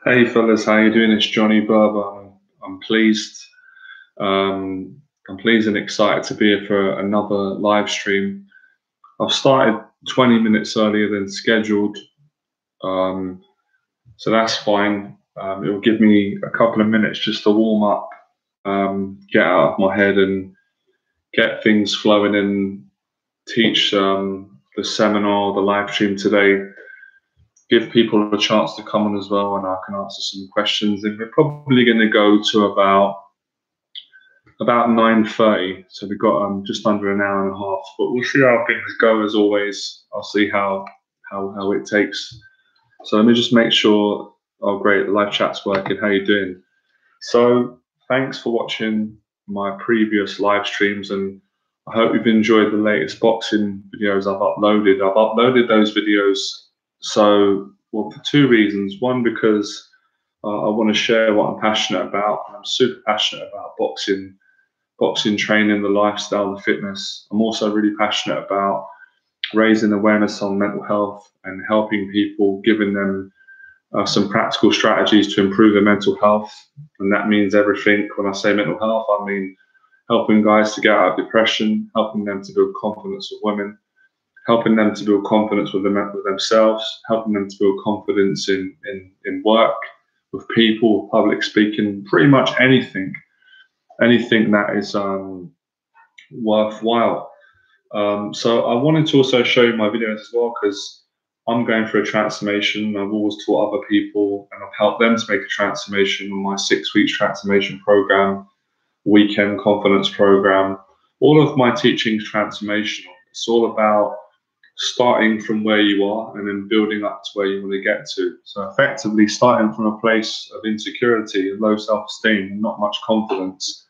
Hey fellas, how you doing? It's Johnny Berba. I'm pleased. I'm pleased and excited to be here for another live stream. I've started 20 minutes earlier than scheduled, so that's fine. It will give me a couple of minutes just to warm up, get out of my head, and get things flowing, and teach the seminar, the live stream today. Give people a chance to come on as well, and I can answer some questions. And we're probably going to go to about 9:30, so we've got just under an hour and a half. But we'll see how things go. As always, I'll see how it takes. So let me just make sure. Oh, great, the live chat's working. How you doing? So thanks for watching my previous live streams, and I hope you've enjoyed the latest boxing videos I've uploaded. I've uploaded those videos for two reasons. One, because I want to share what I'm passionate about, and I'm super passionate about boxing training, the lifestyle, the fitness. I'm also really passionate about raising awareness on mental health and helping people, giving them some practical strategies to improve their mental health. And that means everything. When I say mental health, I mean helping guys to get out of depression, helping them to build confidence with women, helping them to build confidence with themselves, helping them to build confidence in work, with people, public speaking, pretty much anything that is worthwhile. So I wanted to also show you my videos as well, because I'm going through a transformation. I've always taught other people, and I've helped them to make a transformation on my 6 weeks transformation program, weekend confidence program. All of my teaching is transformational. It's all about starting from where you are and then building up to where you want to get to. So effectively starting from a place of insecurity and low self-esteem and not much confidence,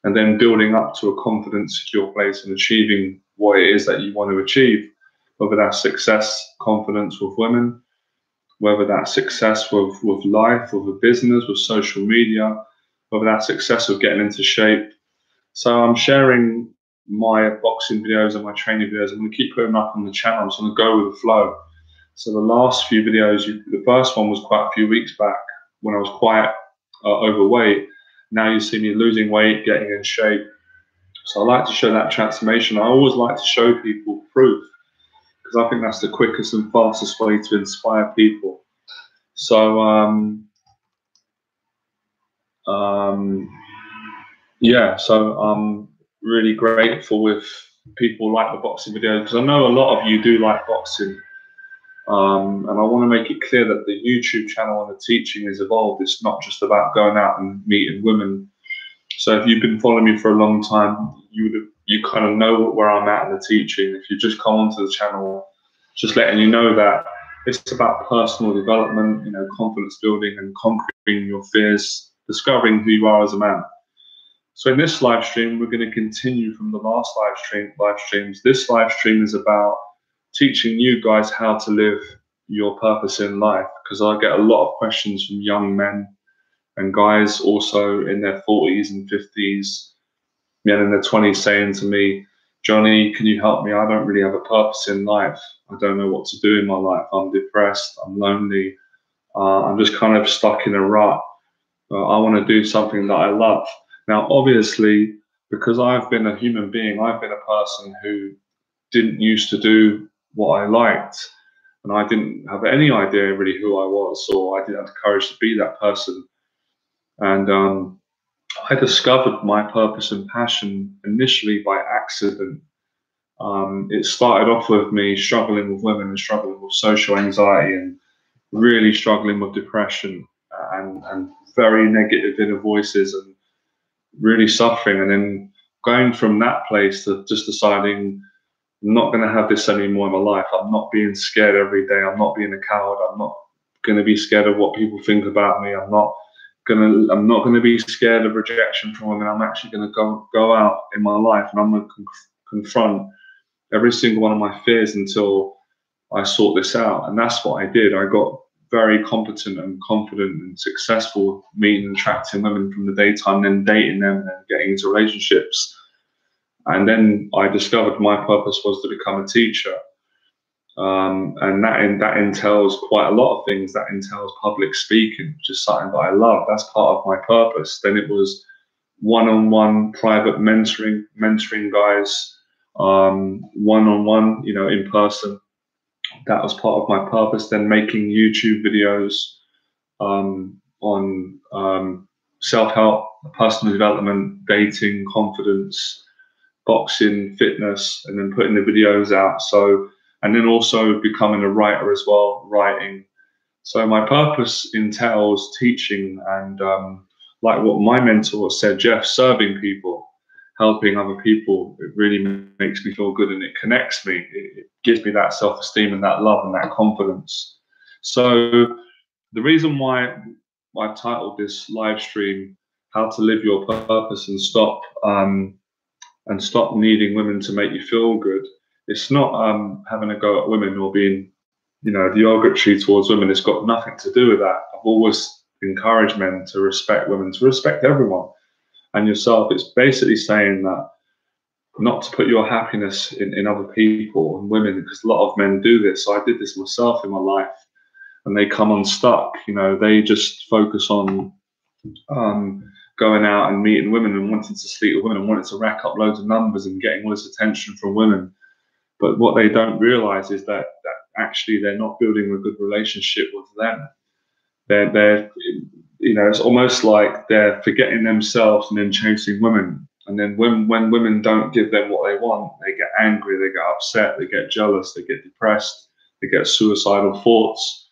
and then building up to a confident, secure place and achieving what it is that you want to achieve, whether that's success, confidence with women, whether that's success with life, with a business, with social media, whether that's success with getting into shape. So I'm sharing my boxing videos and my training videos. I'm going to keep putting them up on the channel, so I'm going to go with the flow. So the last few videos, the first one was quite a few weeks back when I was quite overweight. Now you see me losing weight, getting in shape. So I like to show that transformation. I always like to show people proof, because I think that's the quickest and fastest way to inspire people. So yeah, so I'm really grateful with people like the boxing videos, because I know a lot of you do like boxing. And I want to make it clear that the YouTube channel and the teaching is evolved. It's not just about going out and meeting women. So if you've been following me for a long time, you kind of know where I'm at in the teaching. If you just come onto the channel, just letting you know that it's about personal development, confidence building and conquering your fears, discovering who you are as a man. So in this live stream, we're going to continue from the last live streams. This live stream is about teaching you guys how to live your purpose in life, because I get a lot of questions from young men and guys also in their 40s and 50s, men in their 20s, saying to me, Johnny, can you help me? I don't really have a purpose in life. I don't know what to do in my life. I'm depressed. I'm lonely. I'm just kind of stuck in a rut. I want to do something that I love. Now, obviously, because I've been a human being, I've been a person who didn't used to do what I liked, and I didn't have any idea really who I was, or I didn't have the courage to be that person. And I discovered my purpose and passion initially by accident. It started off with me struggling with women and struggling with social anxiety and really struggling with depression and very negative inner voices and really suffering. And then going from that place to just deciding I'm not going to have this anymore in my life. I'm not being scared every day. I'm not being a coward. I'm not going to be scared of what people think about me. I'm not going to be scared of rejection from women. I'm actually going to go out in my life, and I'm going to confront every single one of my fears until I sort this out. And that's what I did. I got very competent and confident and successful meeting and attracting women from the daytime, then dating them and getting into relationships. And then I discovered my purpose was to become a teacher. And that entails quite a lot of things. That entails public speaking, which is something that I love. That's part of my purpose. Then it was one-on-one private mentoring guys, one-on-one, in person. That was part of my purpose. Then making YouTube videos on self-help, personal development, dating, confidence, boxing, fitness, and then putting the videos out. So, and then also becoming a writer as well, writing. So my purpose entails teaching and, like what my mentor said, Jeff, serving people, helping other people. It really makes me feel good and it connects me. It gives me that self-esteem and that love and that confidence. So the reason why I've titled this live stream, How to Live Your Purpose and Stop needing women to make you feel good. It's not having a go at women or being, derogatory towards women. It's got nothing to do with that. I've always encouraged men to respect women, to respect everyone and yourself. It's basically saying that not to put your happiness in other people and women, because a lot of men do this. So I did this myself in my life, and they come unstuck. They just focus on going out and meeting women and wanting to sleep with women and wanting to rack up loads of numbers and getting all this attention from women. But what they don't realize is that actually they're not building a good relationship with them. They're it's almost like they're forgetting themselves and then chasing women. And then when women don't give them what they want, they get angry, they get upset, they get jealous, they get depressed, they get suicidal thoughts.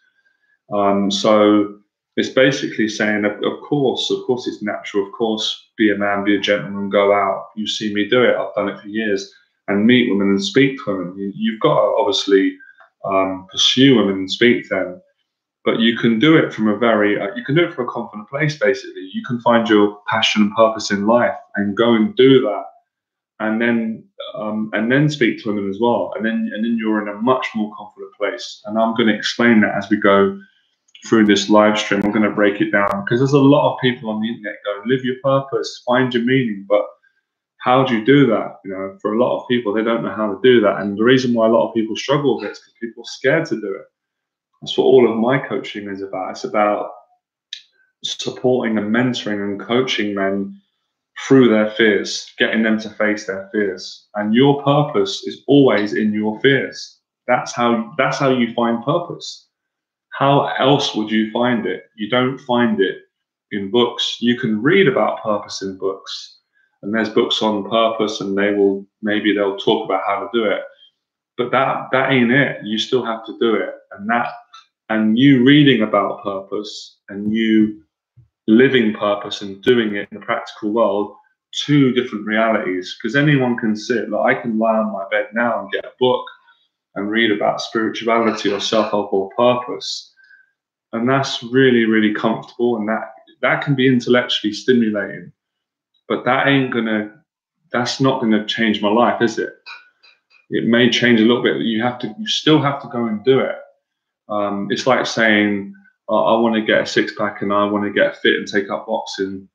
So it's basically saying, of course it's natural. Of course, be a man, be a gentleman, go out. You see me do it. I've done it for years. And meet women and speak to women. You've got to obviously pursue women and speak to them. But you can do it from you can do it from a confident place, basically. You can find your passion and purpose in life and go and do that. And then speak to women as well. And then you're in a much more confident place. And I'm going to explain that as we go through this live stream. I'm going to break it down because there's a lot of people on the internet going, live your purpose, find your meaning. But how do you do that? For a lot of people, they don't know how to do that. And the reason why a lot of people struggle with it is because people are scared to do it. That's what all of my coaching is about. It's about supporting and mentoring and coaching men through their fears, getting them to face their fears. And your purpose is always in your fears. That's how you find purpose. How else would you find it? You don't find it in books. You can read about purpose in books, and there's books on purpose, and they'll talk about how to do it. But that ain't it. You still have to do it, and you reading about purpose and you living purpose and doing it in the practical world, two different realities. Because anyone can sit. Like I can lie on my bed now and get a book and read about spirituality or self-help or purpose, and that's really, really comfortable, and that can be intellectually stimulating. But that's not gonna change my life, is it? It may change a little bit, but you still have to go and do it. It's like saying, I want to get a six-pack and I want to get fit and take up boxing,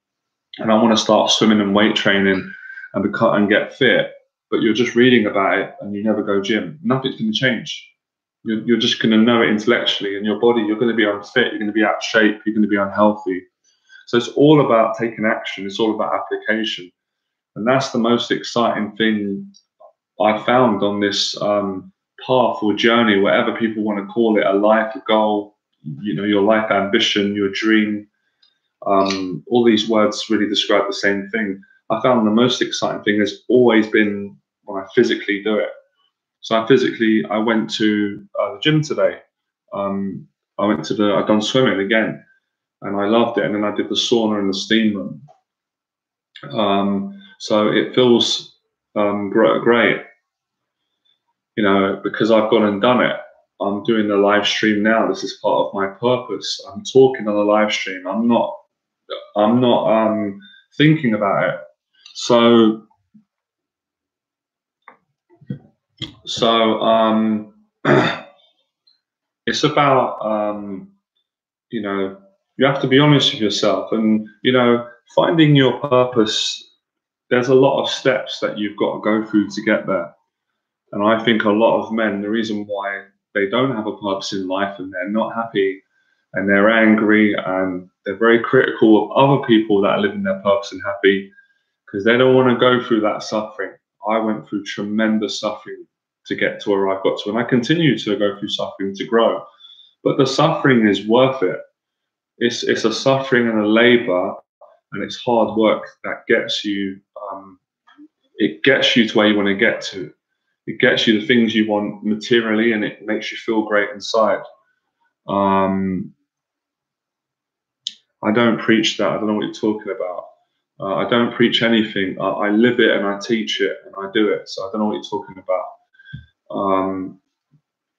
and I want to start swimming and weight training and get fit. But you're just reading about it and you never go gym. Nothing's going to change. You're just going to know it intellectually, and your body, you're going to be unfit, you're going to be out of shape, you're going to be unhealthy. So it's all about taking action. It's all about application. And that's the most exciting thing I found on this path or journey, whatever people want to call it, a life, a goal, your life ambition, your dream. All these words really describe the same thing. I found the most exciting thing has always been when I physically do it. So I went to the gym today. I've done swimming again, and I loved it. And then I did the sauna and the steam room. So it feels great, because I've gone and done it. I'm doing the live stream now. This is part of my purpose. I'm talking on a live stream. I'm not thinking about it. So it's about you have to be honest with yourself, and finding your purpose. there's a lot of steps that you've got to go through to get there. And I think a lot of men, the reason why they don't have a purpose in life and they're not happy and they're angry and they're very critical of other people that are living their purpose and happy, because they don't want to go through that suffering. I went through tremendous suffering to get to where I've got to, and I continue to go through suffering to grow. But the suffering is worth it. It's a suffering and a labor, and it's hard work that gets you. It gets you to where you want to get to. It gets you the things you want materially, and it makes you feel great inside. I don't preach that. I don't know what you're talking about. I don't preach anything. I live it and I teach it and I do it. So I don't know what you're talking about.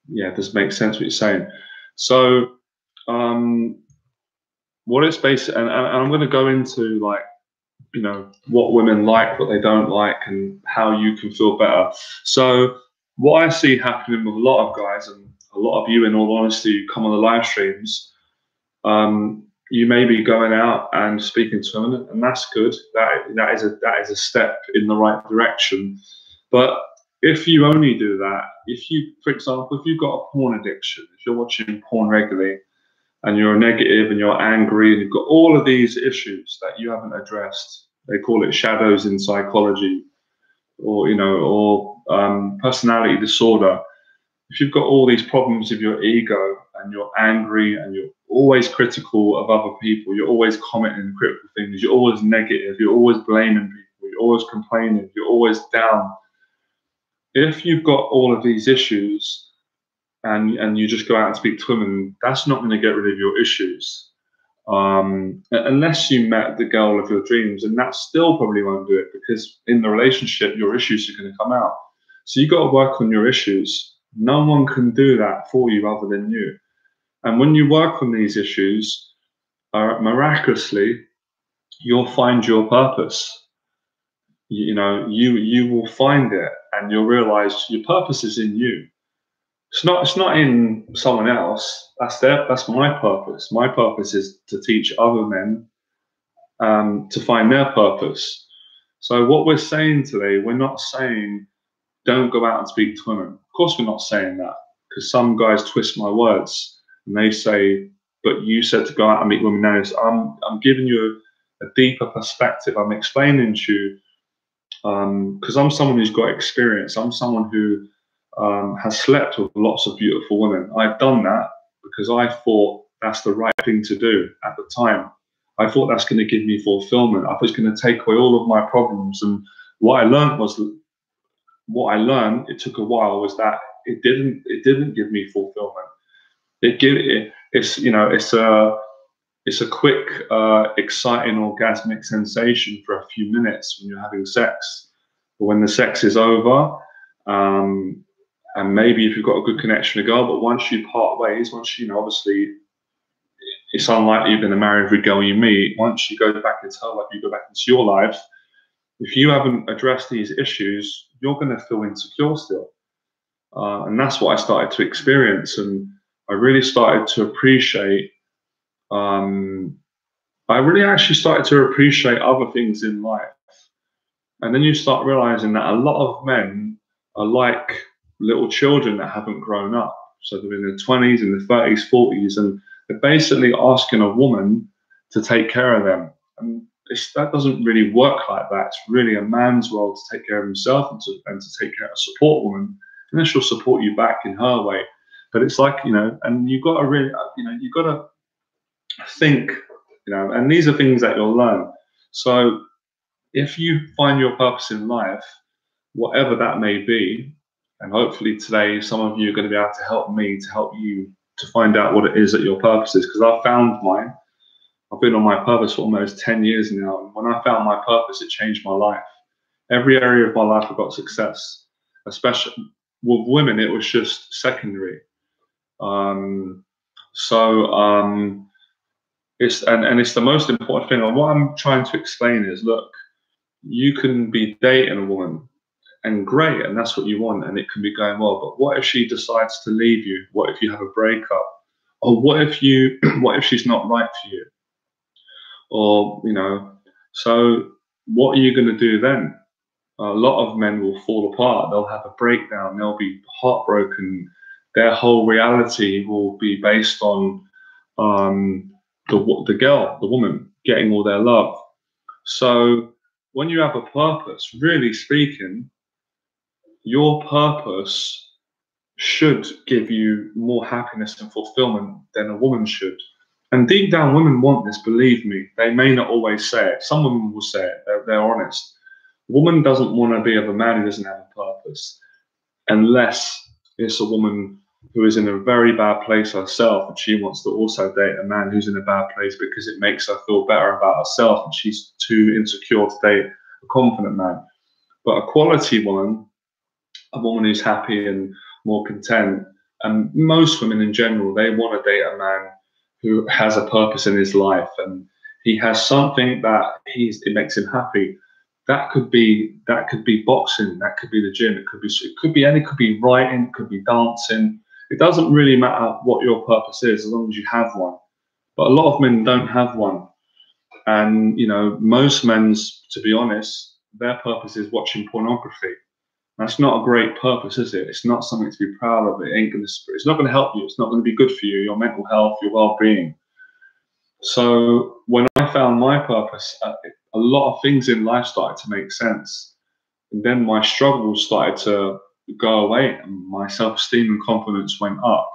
Yeah, it does make sense what you're saying. So what it's based, and I'm going to go into, like, you know, what women like, what they don't like, and how you can feel better. So what I see happening with a lot of guys, and a lot of you, in all honesty, you come on the live streams, you may be going out and speaking to them, and that's good. That is a step in the right direction. But if you only do that, if you, for example, if you've got a porn addiction, if you're watching porn regularly, and you're negative and you're angry and you've got all of these issues that you haven't addressed, they call it shadows in psychology, or, you know, or personality disorder. If you've got all these problems with your ego and you're angry and you're always critical of other people, you're always commenting critical things, you're always negative, you're always blaming people, you're always complaining, you're always down. If you've got all of these issues and you just go out and speak to women, that's not going to get rid of your issues. Unless you met the girl of your dreams, and that still probably won't do it, because in the relationship, your issues are going to come out. So you've got to work on your issues. No one can do that for you other than you. And when you work on these issues, miraculously, you'll find your purpose. You know, you will find it, and you'll realize your purpose is in you. It's not in someone else. That's my purpose. My purpose is to teach other men to find their purpose. So what we're saying today, we're not saying don't go out and speak to women. Of course, we're not saying that, because some guys twist my words and they say, "But you said to go out and meet women." Now, I'm giving you a deeper perspective. I'm explaining to you because I'm someone who's got experience. I'm someone who has slept with lots of beautiful women. I've done that because I thought that's the right thing to do at the time. I thought that's going to give me fulfillment. I thought it's going to take away all of my problems. And what I learned, it took a while, was that it didn't give me fulfillment. It's a quick, exciting, orgasmic sensation for a few minutes when you're having sex. But when the sex is over, and maybe if you've got a good connection with a girl, but once you part ways, once, you know, obviously it's unlikely you're going to marry every girl you meet. Once you go back into her life, you go back into your life. If you haven't addressed these issues, you're going to feel insecure still. And that's what I started to experience. And I really started to appreciate, I really actually started to appreciate other things in life. And then you start realizing that a lot of men are like little children that haven't grown up. So they're in their 20s, in their 30s, 40s, and they're basically asking a woman to take care of them. And that doesn't really work like that. It's really a man's role to take care of himself and to take care of a support woman, and then she'll support you back in her way. But it's like, you know, and you've got to really, you know, you've got to think, you know, and these are things that you'll learn. So if you find your purpose in life, whatever that may be, and hopefully today some of you are going to be able to help me to help you to find out what it is that your purpose is, because I found mine. I've been on my purpose for almost 10 years now, and when I found my purpose, it changed my life. Every area of my life I got success, especially with women. It was just secondary. It's the most important thing. And what I'm trying to explain is, look, you can be dating a woman, and great, and that's what you want, and it can be going well. But what if she decides to leave you? What if you have a breakup? Or what if she's not right for you? Or, you know, so what are you going to do then? A lot of men will fall apart. They'll have a breakdown. They'll be heartbroken. Their whole reality will be based on um, the girl, the woman, getting all their love. So when you have a purpose, really speaking, your purpose should give you more happiness and fulfillment than a woman should. And deep down, women want this, believe me. They may not always say it. Some women will say it, they're honest. A woman doesn't want to be with a man who doesn't have a purpose, unless it's a woman who is in a very bad place herself and she wants to also date a man who's in a bad place because it makes her feel better about herself and she's too insecure to date a confident man. But a quality woman, a woman who's happy and more content, and most women in general, they want to date a man who has a purpose in his life and he has something that it makes him happy. That could be boxing, that could be the gym, it could be writing, it could be dancing. It doesn't really matter what your purpose is as long as you have one. But a lot of men don't have one. And most men's, to be honest, their purpose is watching pornography. That's not a great purpose, is it? It's not something to be proud of. It's not going to help you. It's not going to be good for you, your mental health, your well-being. So when I found my purpose, a lot of things in life started to make sense. And then my struggles started to go away and my self-esteem and confidence went up.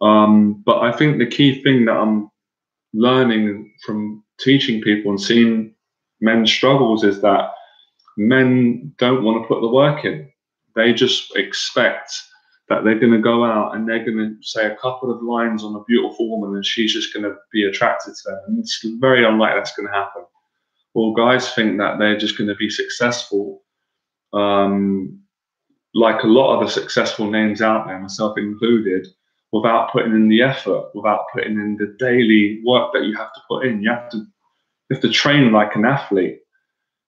But I think the key thing that I'm learning from teaching people and seeing men's struggles is that men don't want to put the work in. They just expect that they're going to go out and they're going to say a couple of lines on a beautiful woman and she's just going to be attracted to them. And it's very unlikely that's going to happen. Well, guys think that they're just going to be successful, like a lot of the successful names out there, myself included, without putting in the effort, without putting in the daily work that you have to put in. You have to train like an athlete.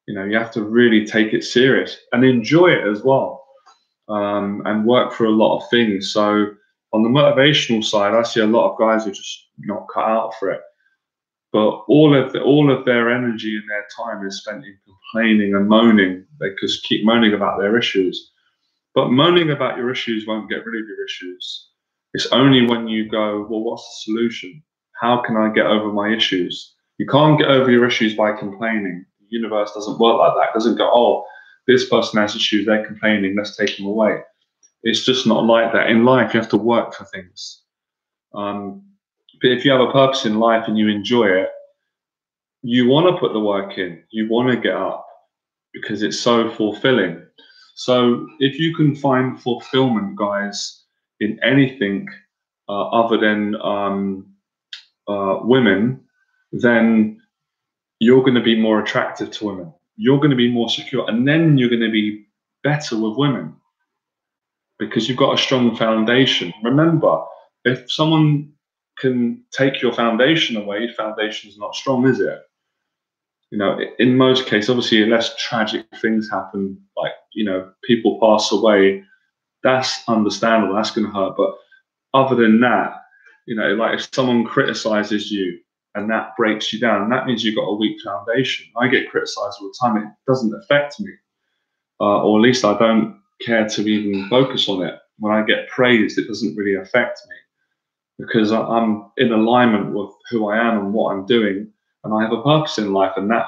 You have to really take it serious and enjoy it as well, and work for a lot of things. So on the motivational side, I see a lot of guys who are just not cut out for it. But all of their energy and their time is spent in complaining and moaning. They just keep moaning about their issues. But moaning about your issues won't get rid of your issues. It's only when you go, well, what's the solution? How can I get over my issues? You can't get over your issues by complaining. The universe doesn't work like that. It doesn't go, oh, this person has issues, they're complaining, let's take them away. It's just not like that. In life, you have to work for things. But if you have a purpose in life and you enjoy it, you want to put the work in. You want to get up because it's so fulfilling. So if you can find fulfillment, guys, in anything other than women, then you're going to be more attractive to women. You're going to be more secure, and then you're going to be better with women because you've got a strong foundation. Remember, if someone can take your foundation away, your foundation is not strong, is it? In most cases, obviously, less tragic things happen, like, people pass away, that's understandable, that's going to hurt. But other than that, like if someone criticizes you and that breaks you down, that means you've got a weak foundation. I get criticized all the time. It doesn't affect me, or at least I don't care to even focus on it. When I get praised, it doesn't really affect me because I'm in alignment with who I am and what I'm doing. And I have a purpose in life, and that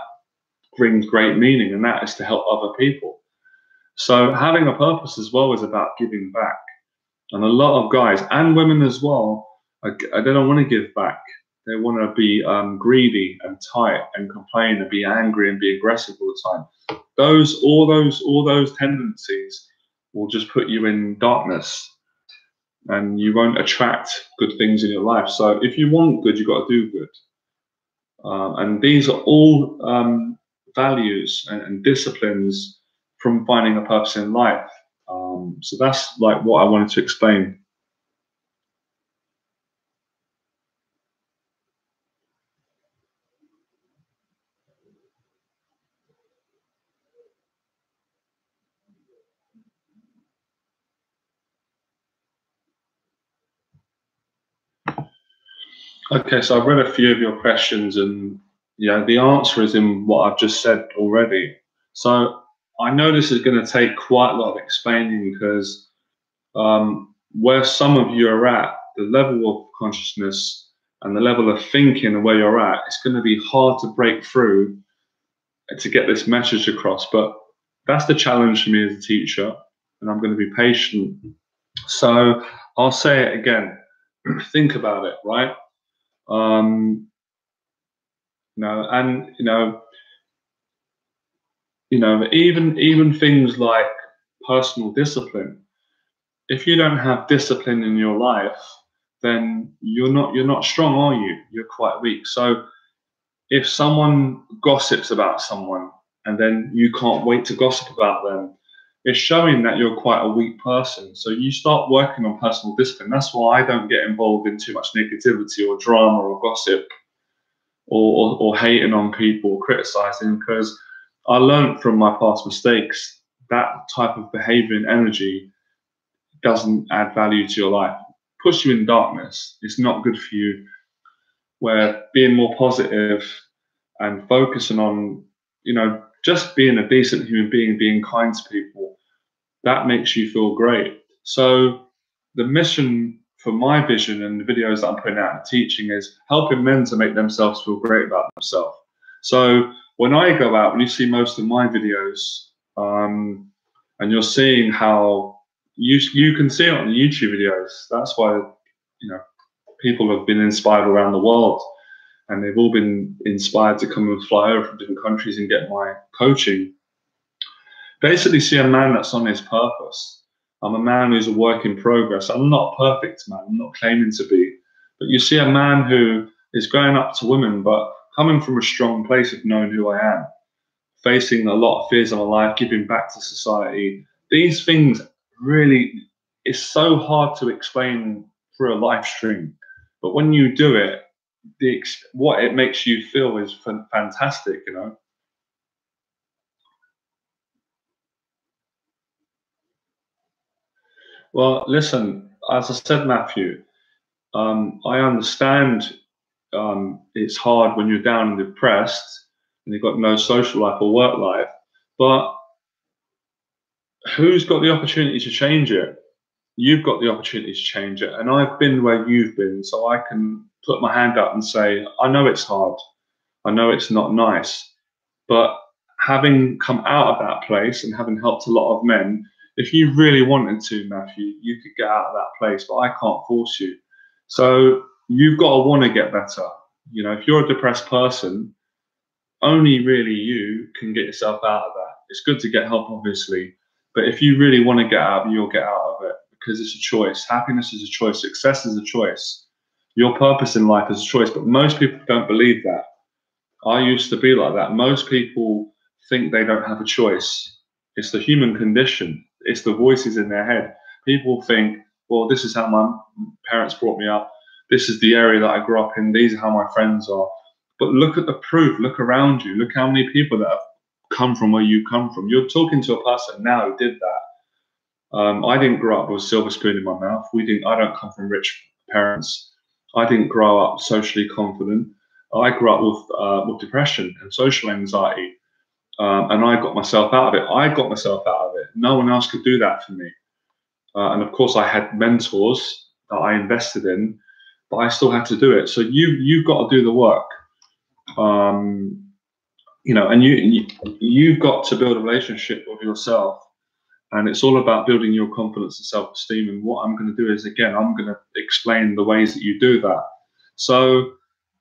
brings great meaning, and that is to help other people. So having a purpose as well is about giving back. And a lot of guys and women as well, they don't want to give back. They want to be greedy and tight and complain and be angry and be aggressive all the time. All those tendencies will just put you in darkness, and you won't attract good things in your life. So if you want good, you've got to do good. And these are all values and disciplines from finding a purpose in life. So that's like what I wanted to explain. Okay, so I've read a few of your questions, and Yeah, the answer is in what I've just said already. So I know this is going to take quite a lot of explaining because where some of you are at, the level of consciousness and the level of thinking and where you're at, it's going to be hard to break through to get this message across. But that's the challenge for me as a teacher, and I'm going to be patient. So I'll say it again. Think about it, right? And even things like personal discipline. If you don't have discipline in your life, then you're not strong, are you? You're quite weak. So if someone gossips about someone and then you can't wait to gossip about them, it's showing that you're quite a weak person. So you start working on personal discipline. That's why I don't get involved in too much negativity or drama or gossip or hating on people or criticizing, because I learned from my past mistakes that type of behavior and energy doesn't add value to your life. Push you in darkness. It's not good for you. Where being more positive and focusing on, just being a decent human being, being kind to people, that makes you feel great. So the mission for my vision and the videos that I'm putting out and teaching is helping men to make themselves feel great about themselves. So when I go out, when you see most of my videos, and you're seeing how you can see it on the YouTube videos. That's why people have been inspired around the world, and they've all been inspired to come and fly over from different countries and get my coaching. Basically, see a man that's on his purpose. I'm a man who's a work in progress. I'm not a perfect man. I'm not claiming to be. But you see a man who is going up to women, but coming from a strong place of knowing who I am, facing a lot of fears in my life, giving back to society. These things really, it's so hard to explain through a live stream. But when you do it, what it makes you feel is fantastic, Well, listen, as I said, Matthew, I understand it's hard when you're down and depressed and you've got no social life or work life, but who's got the opportunity to change it? You've got the opportunity to change it. And I've been where you've been, so I can put my hand up and say, I know it's hard. I know it's not nice. But having come out of that place and having helped a lot of men, if you really wanted to, Matthew, you could get out of that place, but I can't force you. So you've got to want to get better. If you're a depressed person, only really you can get yourself out of that. It's good to get help, obviously, but if you really want to get out, you'll get out of it because it's a choice. Happiness is a choice. Success is a choice. Your purpose in life is a choice, but most people don't believe that. I used to be like that. Most people think they don't have a choice. It's the human condition. It's the voices in their head. People think, well, this is how my parents brought me up. This is the area that I grew up in. These are how my friends are. But look at the proof. Look around you. Look how many people that have come from where you come from. You're talking to a person now who did that. I didn't grow up with a silver spoon in my mouth. I don't come from rich parents. I didn't grow up socially confident. I grew up with depression and social anxiety, and I got myself out of it. I got myself out of it. No one else could do that for me. And of course, I had mentors that I invested in, but I still had to do it. So you've got to do the work. And you've got to build a relationship with yourself, and it's all about building your confidence and self-esteem. And what I'm going to do is, again, I'm going to explain the ways that you do that. So,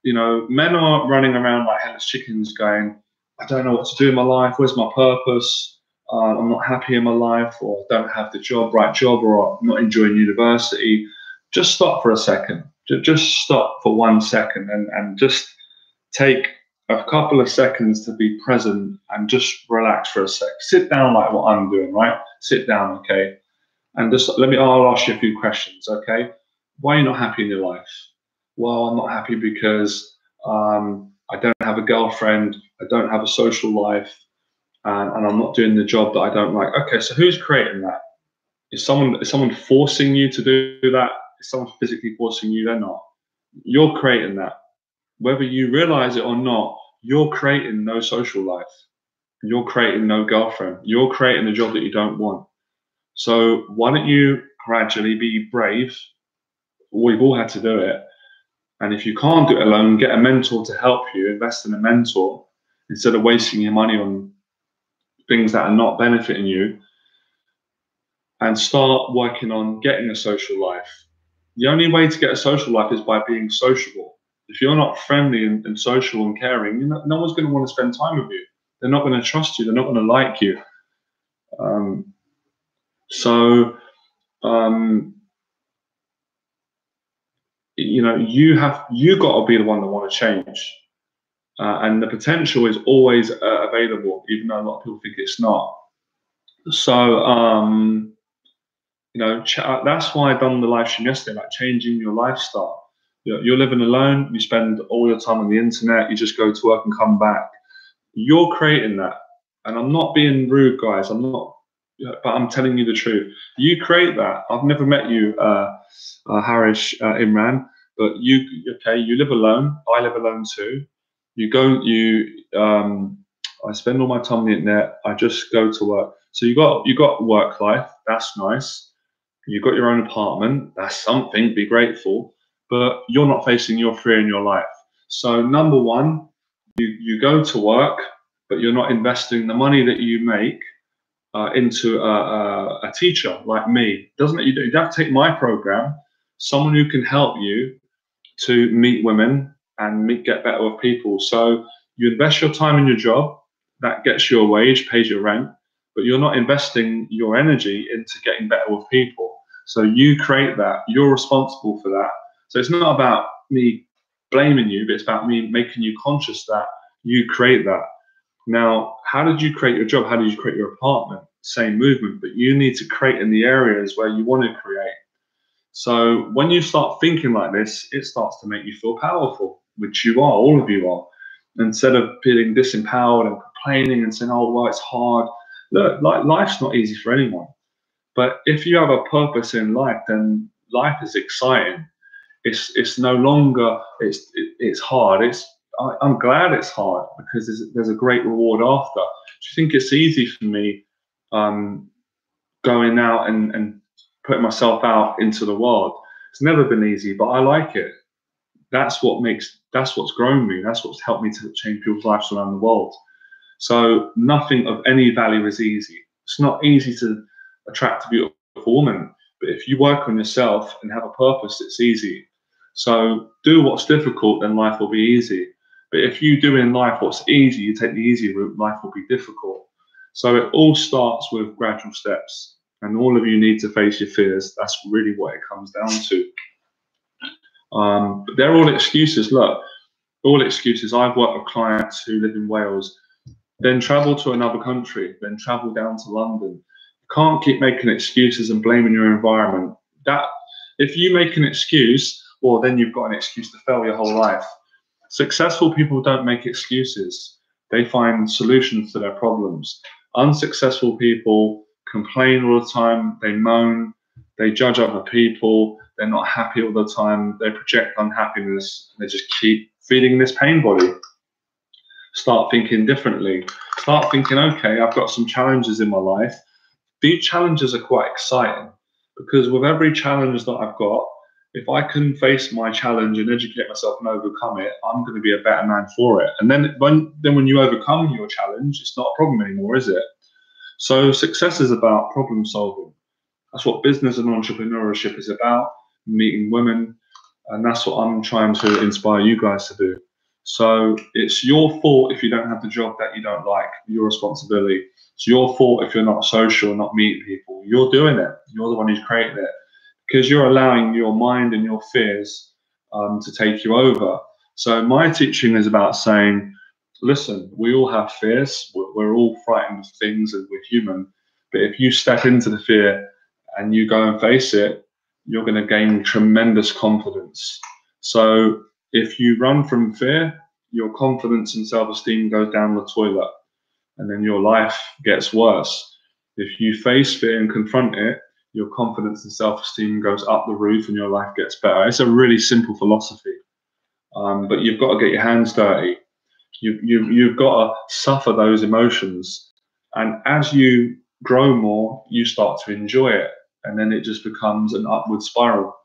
men are running around like headless chickens going, I don't know what to do in my life. Where's my purpose? I'm not happy in my life, or don't have the right job, or I'm not enjoying university. Just stop for a second. Just stop for 1 second and just take a couple of seconds to be present and just relax for a sec. Sit down like what I'm doing, right? Sit down, okay? And just I'll ask you a few questions, okay? Why are you not happy in your life? Well, I'm not happy because I don't have a girlfriend, I don't have a social life, and I'm not doing the job that I don't like. Okay, so who's creating that? Is someone forcing you to do that? Is someone physically forcing you? They're not. You're creating that. Whether you realize it or not, you're creating no social life. You're creating no girlfriend. You're creating a job that you don't want. So why don't you gradually be brave? We've all had to do it. And if you can't do it alone, get a mentor to help you. Invest in a mentor instead of wasting your money on things that are not benefiting you, and start working on getting a social life. The only way to get a social life is by being sociable. If you're not friendly and social and caring, no one's going to want to spend time with you. They're not going to trust you. They're not going to like you. Um, so, you know, you got to be the one that want to change. And the potential is always available, even though a lot of people think it's not. So, you know, that's why I done the live stream yesterday, like changing your lifestyle. You're living alone, you spend all your time on the internet, you just go to work and come back. You're creating that. And I'm not being rude, guys. I'm not, but I'm telling you the truth. You create that. I've never met you, Harish, Imran, but you live alone. I live alone too. I spend all my time on the internet. I just go to work. So you got work life. That's nice. You've got your own apartment. That's something. Be grateful. But you're not facing your fear in your life. So number one, you go to work, but you're not investing the money that you make into a teacher like me. You don't have to take my program. Someone who can help you to meet women and get better with people. So you invest your time in your job. That gets you a wage, pays your rent, but you're not investing your energy into getting better with people. So you create that. You're responsible for that. So it's not about me blaming you, but it's about me making you conscious that you create that. Now, how did you create your job? How did you create your apartment? Same movement, but you need to create in the areas where you want to create. So when you start thinking like this, it starts to make you feel powerful, which you are, all of you are. Instead of feeling disempowered and complaining and saying, oh, well, it's hard. Look, life's not easy for anyone. But if you have a purpose in life, then life is exciting. It's no longer, it's hard. I'm glad it's hard because there's a great reward after. Do you think it's easy for me going out and putting myself out into the world? It's never been easy, but I like it. That's what's grown me. That's what's helped me to change people's lives around the world. So nothing of any value is easy. It's not easy to attract a beautiful woman, but if you work on yourself and have a purpose, it's easy. So do what's difficult, then life will be easy. But if you do in life what's easy, you take the easy route, life will be difficult. So it all starts with gradual steps, and all of you need to face your fears. That's really what it comes down to. But they're all excuses. Look, all excuses. I've worked with clients who live in Wales, then travel to another country, then travel down to London. You can't keep making excuses and blaming your environment. That if you make an excuse, well, then you've got an excuse to fail your whole life. Successful people don't make excuses. They find solutions to their problems. Unsuccessful people complain all the time. They moan. They judge other people. They're not happy all the time. They project unhappiness. And they just keep feeding this pain body. Start thinking differently. Start thinking, okay, I've got some challenges in my life. These challenges are quite exciting because with every challenge that I've got, if I can face my challenge and educate myself and overcome it, I'm going to be a better man for it. And then when you overcome your challenge, it's not a problem anymore, is it? So success is about problem solving. That's what business and entrepreneurship is about, meeting women. And that's what I'm trying to inspire you guys to do. So it's your fault if you don't have the job that you don't like, your responsibility. It's your fault if you're not social, not meeting people. You're doing it. You're the one who's creating it because you're allowing your mind and your fears to take you over. So my teaching is about saying, listen, we all have fears. We're all frightened of things and we're human. But if you step into the fear and you go and face it, you're going to gain tremendous confidence. So if you run from fear, your confidence and self-esteem goes down the toilet, and then your life gets worse. If you face fear and confront it, your confidence and self-esteem goes up the roof and your life gets better. It's a really simple philosophy, but you've got to get your hands dirty. You've got to suffer those emotions, and as you grow more, you start to enjoy it, and then it just becomes an upward spiral.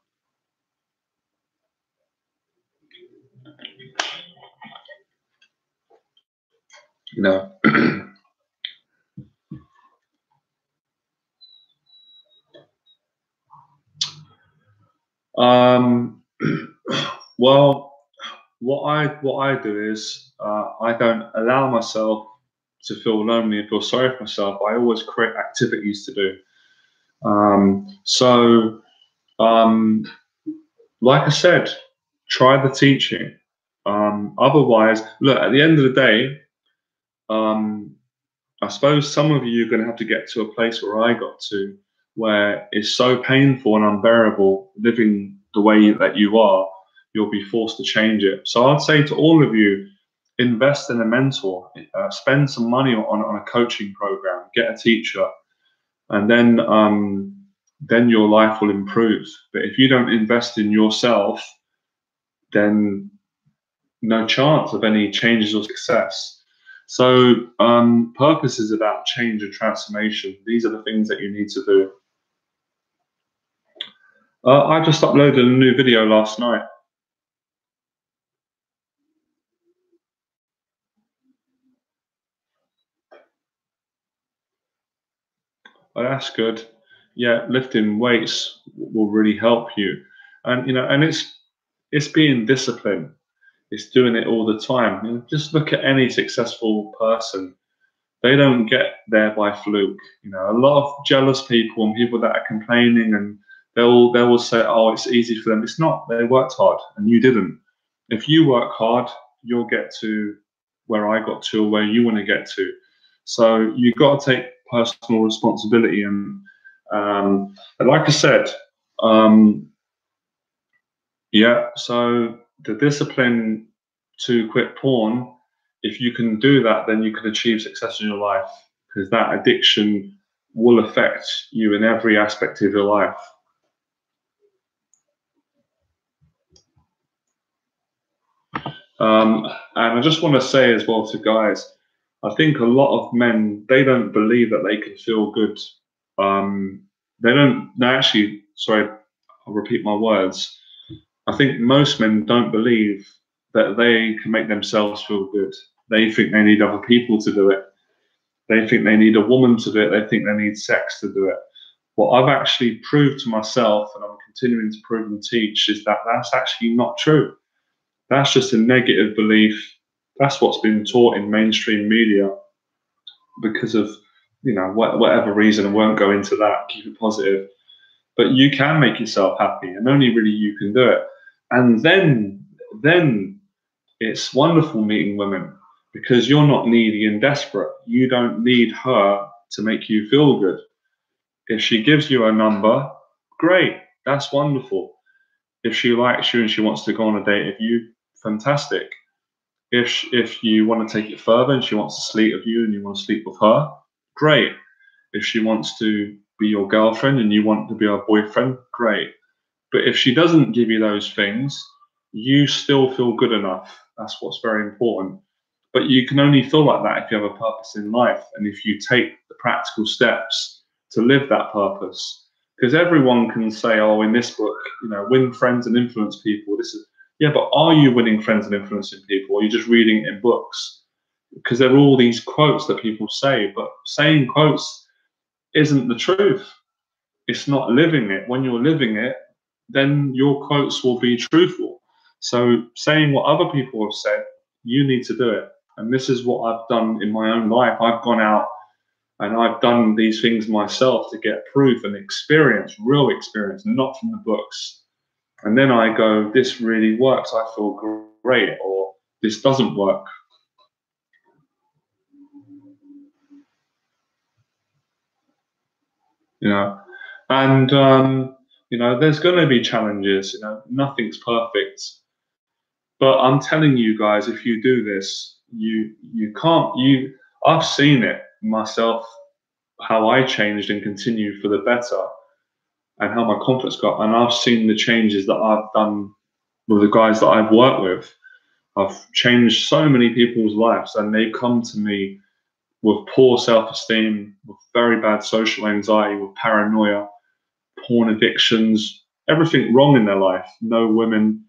You know. Well, what I do is I don't allow myself to feel lonely and feel sorry for myself. I always create activities to do. So, like I said, try the teaching. Otherwise, look, at the end of the day, um, I suppose some of you are going to have to get to a place where I got to, where it's so painful and unbearable living the way that you are, you'll be forced to change it. So I'd say to all of you, invest in a mentor, spend some money on a coaching program, get a teacher, and then your life will improve. But if you don't invest in yourself, then no chance of any changes or success. So purpose is about change and transformation. These are the things that you need to do. I just uploaded a new video last night. Oh, that's good. Yeah, lifting weights will really help you, and and it's being disciplined. It's doing it all the time. Just look at any successful person. They don't get there by fluke. A lot of jealous people and people that are complaining, and they will say, "Oh, it's easy for them." It's not. They worked hard, and you didn't. If you work hard, you'll get to where I got to, or where you want to get to. So you've got to take personal responsibility, and like I said, yeah. So the discipline to quit porn, if you can do that, then you can achieve success in your life, because that addiction will affect you in every aspect of your life. And I just want to say as well to guys, I think a lot of men, they don't believe that they can feel good. They don't, no, actually, sorry, I'll repeat my words. I think most men don't believe that they can make themselves feel good. They think they need other people to do it. They think they need a woman to do it. They think they need sex to do it. What I've actually proved to myself, and I'm continuing to prove and teach, is that that's actually not true. That's just a negative belief. That's what's been taught in mainstream media because of, whatever reason. I won't go into that. Keep it positive. But you can make yourself happy, and only really you can do it. And then it's wonderful meeting women, because you're not needy and desperate. You don't need her to make you feel good. If she gives you a number, great. That's wonderful. If she likes you and she wants to go on a date with you, fantastic. If you want to take it further and she wants to sleep with you and you want to sleep with her, great. If she wants to be your girlfriend and you want to be her boyfriend, great. But if she doesn't give you those things, you still feel good enough. That's what's very important. But you can only feel like that if you have a purpose in life, and if you take the practical steps to live that purpose. Because everyone can say, "Oh, in this book, win friends and influence people." This is, yeah, but are you winning friends and influencing people, or are you just reading it in books? Because there are all these quotes that people say, but saying quotes isn't the truth. It's not living it. When you're living it, then your quotes will be truthful. So saying what other people have said, you need to do it. And this is what I've done in my own life. I've gone out and I've done these things myself to get proof and experience, real experience, not from the books. And then I go, this really works. I feel great, or this doesn't work. And there's going to be challenges. Nothing's perfect. But I'm telling you guys, if you do this, you can't. I've seen it myself, how I changed and continued for the better, and how my confidence got. And I've seen the changes that I've done with the guys that I've worked with. I've changed so many people's lives, and they come to me with poor self-esteem, with very bad social anxiety, with paranoia, porn addictions, everything wrong in their life, no women.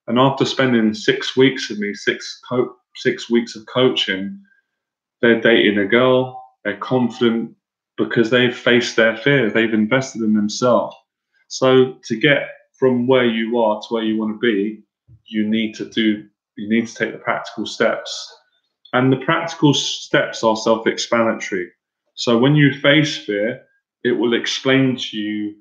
And after spending 6 weeks with me, 6 weeks of coaching, they're dating a girl, they're confident because they've faced their fear, they've invested in themselves. So to get from where you are to where you want to be, you need to take the practical steps. And the practical steps are self-explanatory. So when you face fear, it will explain to you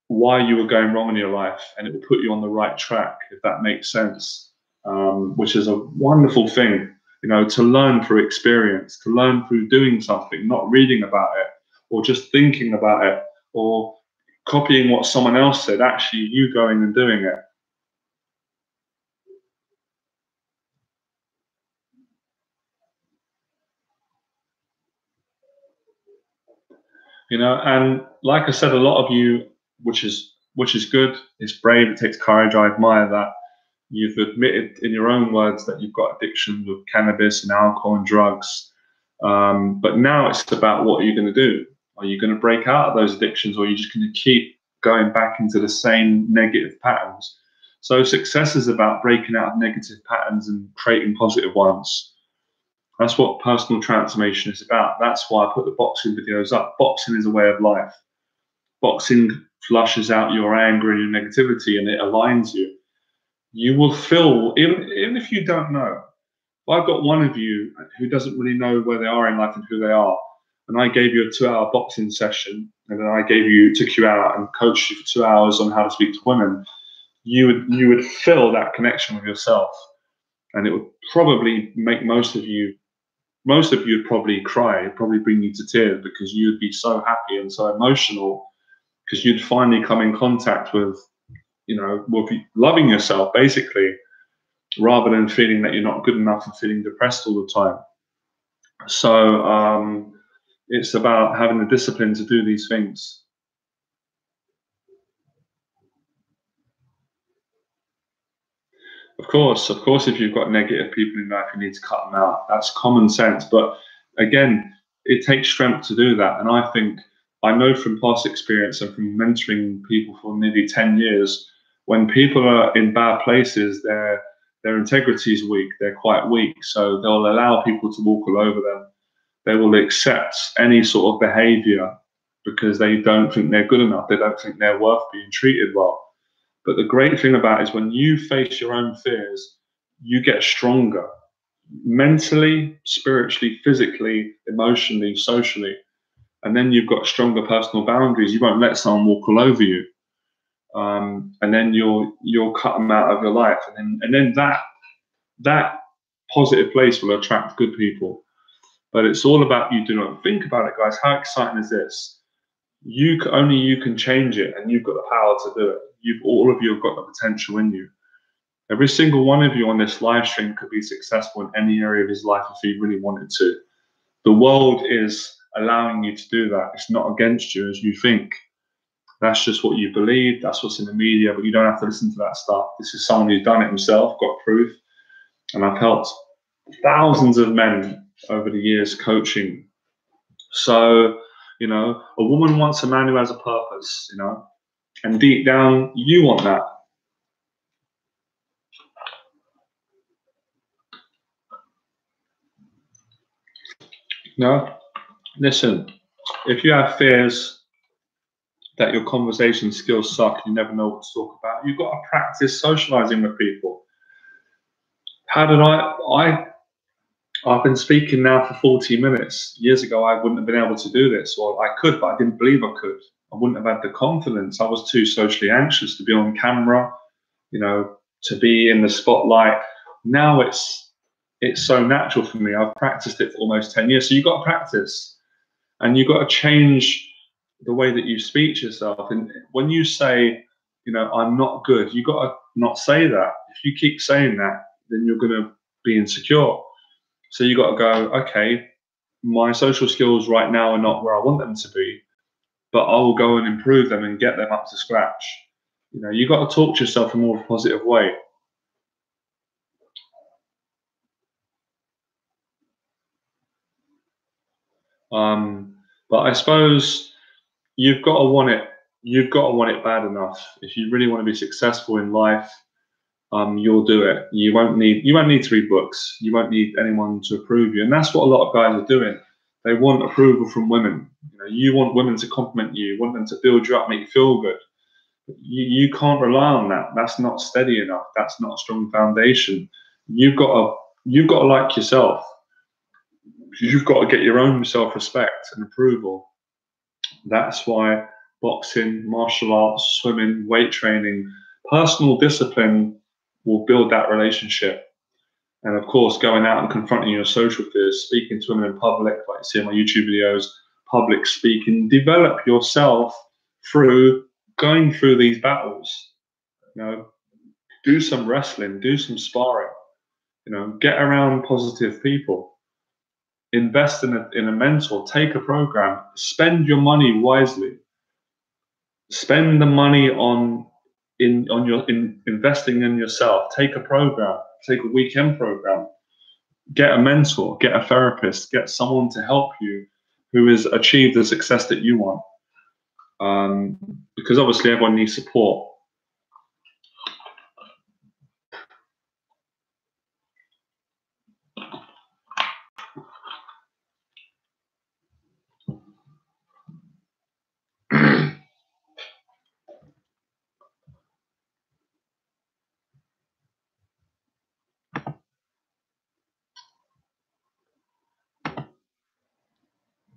why you were going wrong in your life, and it will put you on the right track, if that makes sense. Which is a wonderful thing, to learn through experience, to learn through doing something, not reading about it or just thinking about it or copying what someone else said. Actually, you going and doing it. And like I said, a lot of you, which is good, it's brave, it takes courage, I admire that. You've admitted in your own words that you've got addictions with cannabis and alcohol and drugs. But now it's about, what are you going to do? Are you going to break out of those addictions, or are you just going to keep going back into the same negative patterns? So success is about breaking out of negative patterns and creating positive ones. That's what personal transformation is about. That's why I put the boxing videos up. Boxing is a way of life. Boxing flushes out your anger and your negativity, and it aligns you. You will feel, even if you don't know. I've got one of you who doesn't really know where they are in life and who they are, and I gave you a 2-hour boxing session, and then took you out and coached you for 2 hours on how to speak to women. You would feel that connection with yourself, and it would probably make most of you would probably cry. It'd probably bring you to tears, because you'd be so happy and so emotional, because you'd finally come in contact with, with loving yourself, basically, rather than feeling that you're not good enough and feeling depressed all the time. So it's about having the discipline to do these things. Of course, if you've got negative people in life, you need to cut them out. That's common sense. But again, it takes strength to do that. And I know from past experience and from mentoring people for nearly 10 years, when people are in bad places, their integrity is weak. They're quite weak. So they'll allow people to walk all over them. They will accept any sort of behavior because they don't think they're good enough. They don't think they're worth being treated well. But the great thing about it is, when you face your own fears, you get stronger mentally, spiritually, physically, emotionally, socially. And then you've got stronger personal boundaries. You won't let someone walk all over you. And then you'll cut them out of your life. And then that positive place will attract good people. But it's all about you. Do not think about it, guys. How exciting is this? Only you can change it, and you've got the power to do it. All of you have got the potential in you. Every single one of you on this live stream could be successful in any area of his life if he really wanted to. The world is allowing you to do that. It's not against you as you think. That's just what you believe. That's what's in the media, but you don't have to listen to that stuff. This is someone who's done it himself, got proof. And I've helped thousands of men over the years coaching. So, a woman wants a man who has a purpose, and deep down, you want that. Listen, if you have fears that your conversation skills suck, you never know what to talk about, you've got to practice socializing with people. How did I've been speaking now for 40 minutes. Years ago, I wouldn't have been able to do this, or I could, but I didn't believe I could. I wouldn't have had the confidence. I was too socially anxious to be on camera, to be in the spotlight. Now it's so natural for me. I've practiced it for almost 10 years. So you've got to practice, and you've got to change the way that you speak to yourself. And when you say, I'm not good, you've got to not say that. If you keep saying that, then you're going to be insecure. So you got to go, okay, my social skills right now are not where I want them to be, but I will go and improve them and get them up to scratch. You got to talk to yourself in more of a positive way. But I suppose you've got to want it. You've got to want it bad enough. If you really want to be successful in life, you'll do it. You won't need to read books. You won't need anyone to approve you. And that's what a lot of guys are doing. They want approval from women. You want women to compliment you, want them to build you up, make you feel good. You can't rely on that. That's not steady enough. That's not a strong foundation. You've got to like yourself. You've got to get your own self-respect and approval. That's why boxing, martial arts, swimming, weight training, personal discipline will build that relationship. And of course, going out and confronting your social fears, speaking to women in public, like you see in my YouTube videos, public speaking, develop yourself through going through these battles. Do some wrestling, do some sparring, get around positive people. Invest in a mentor, take a program, spend your money wisely. Spend the money on investing in yourself. Take a program, take a weekend program, get a mentor, get a therapist, get someone to help you who has achieved the success that you want. Because obviously everyone needs support.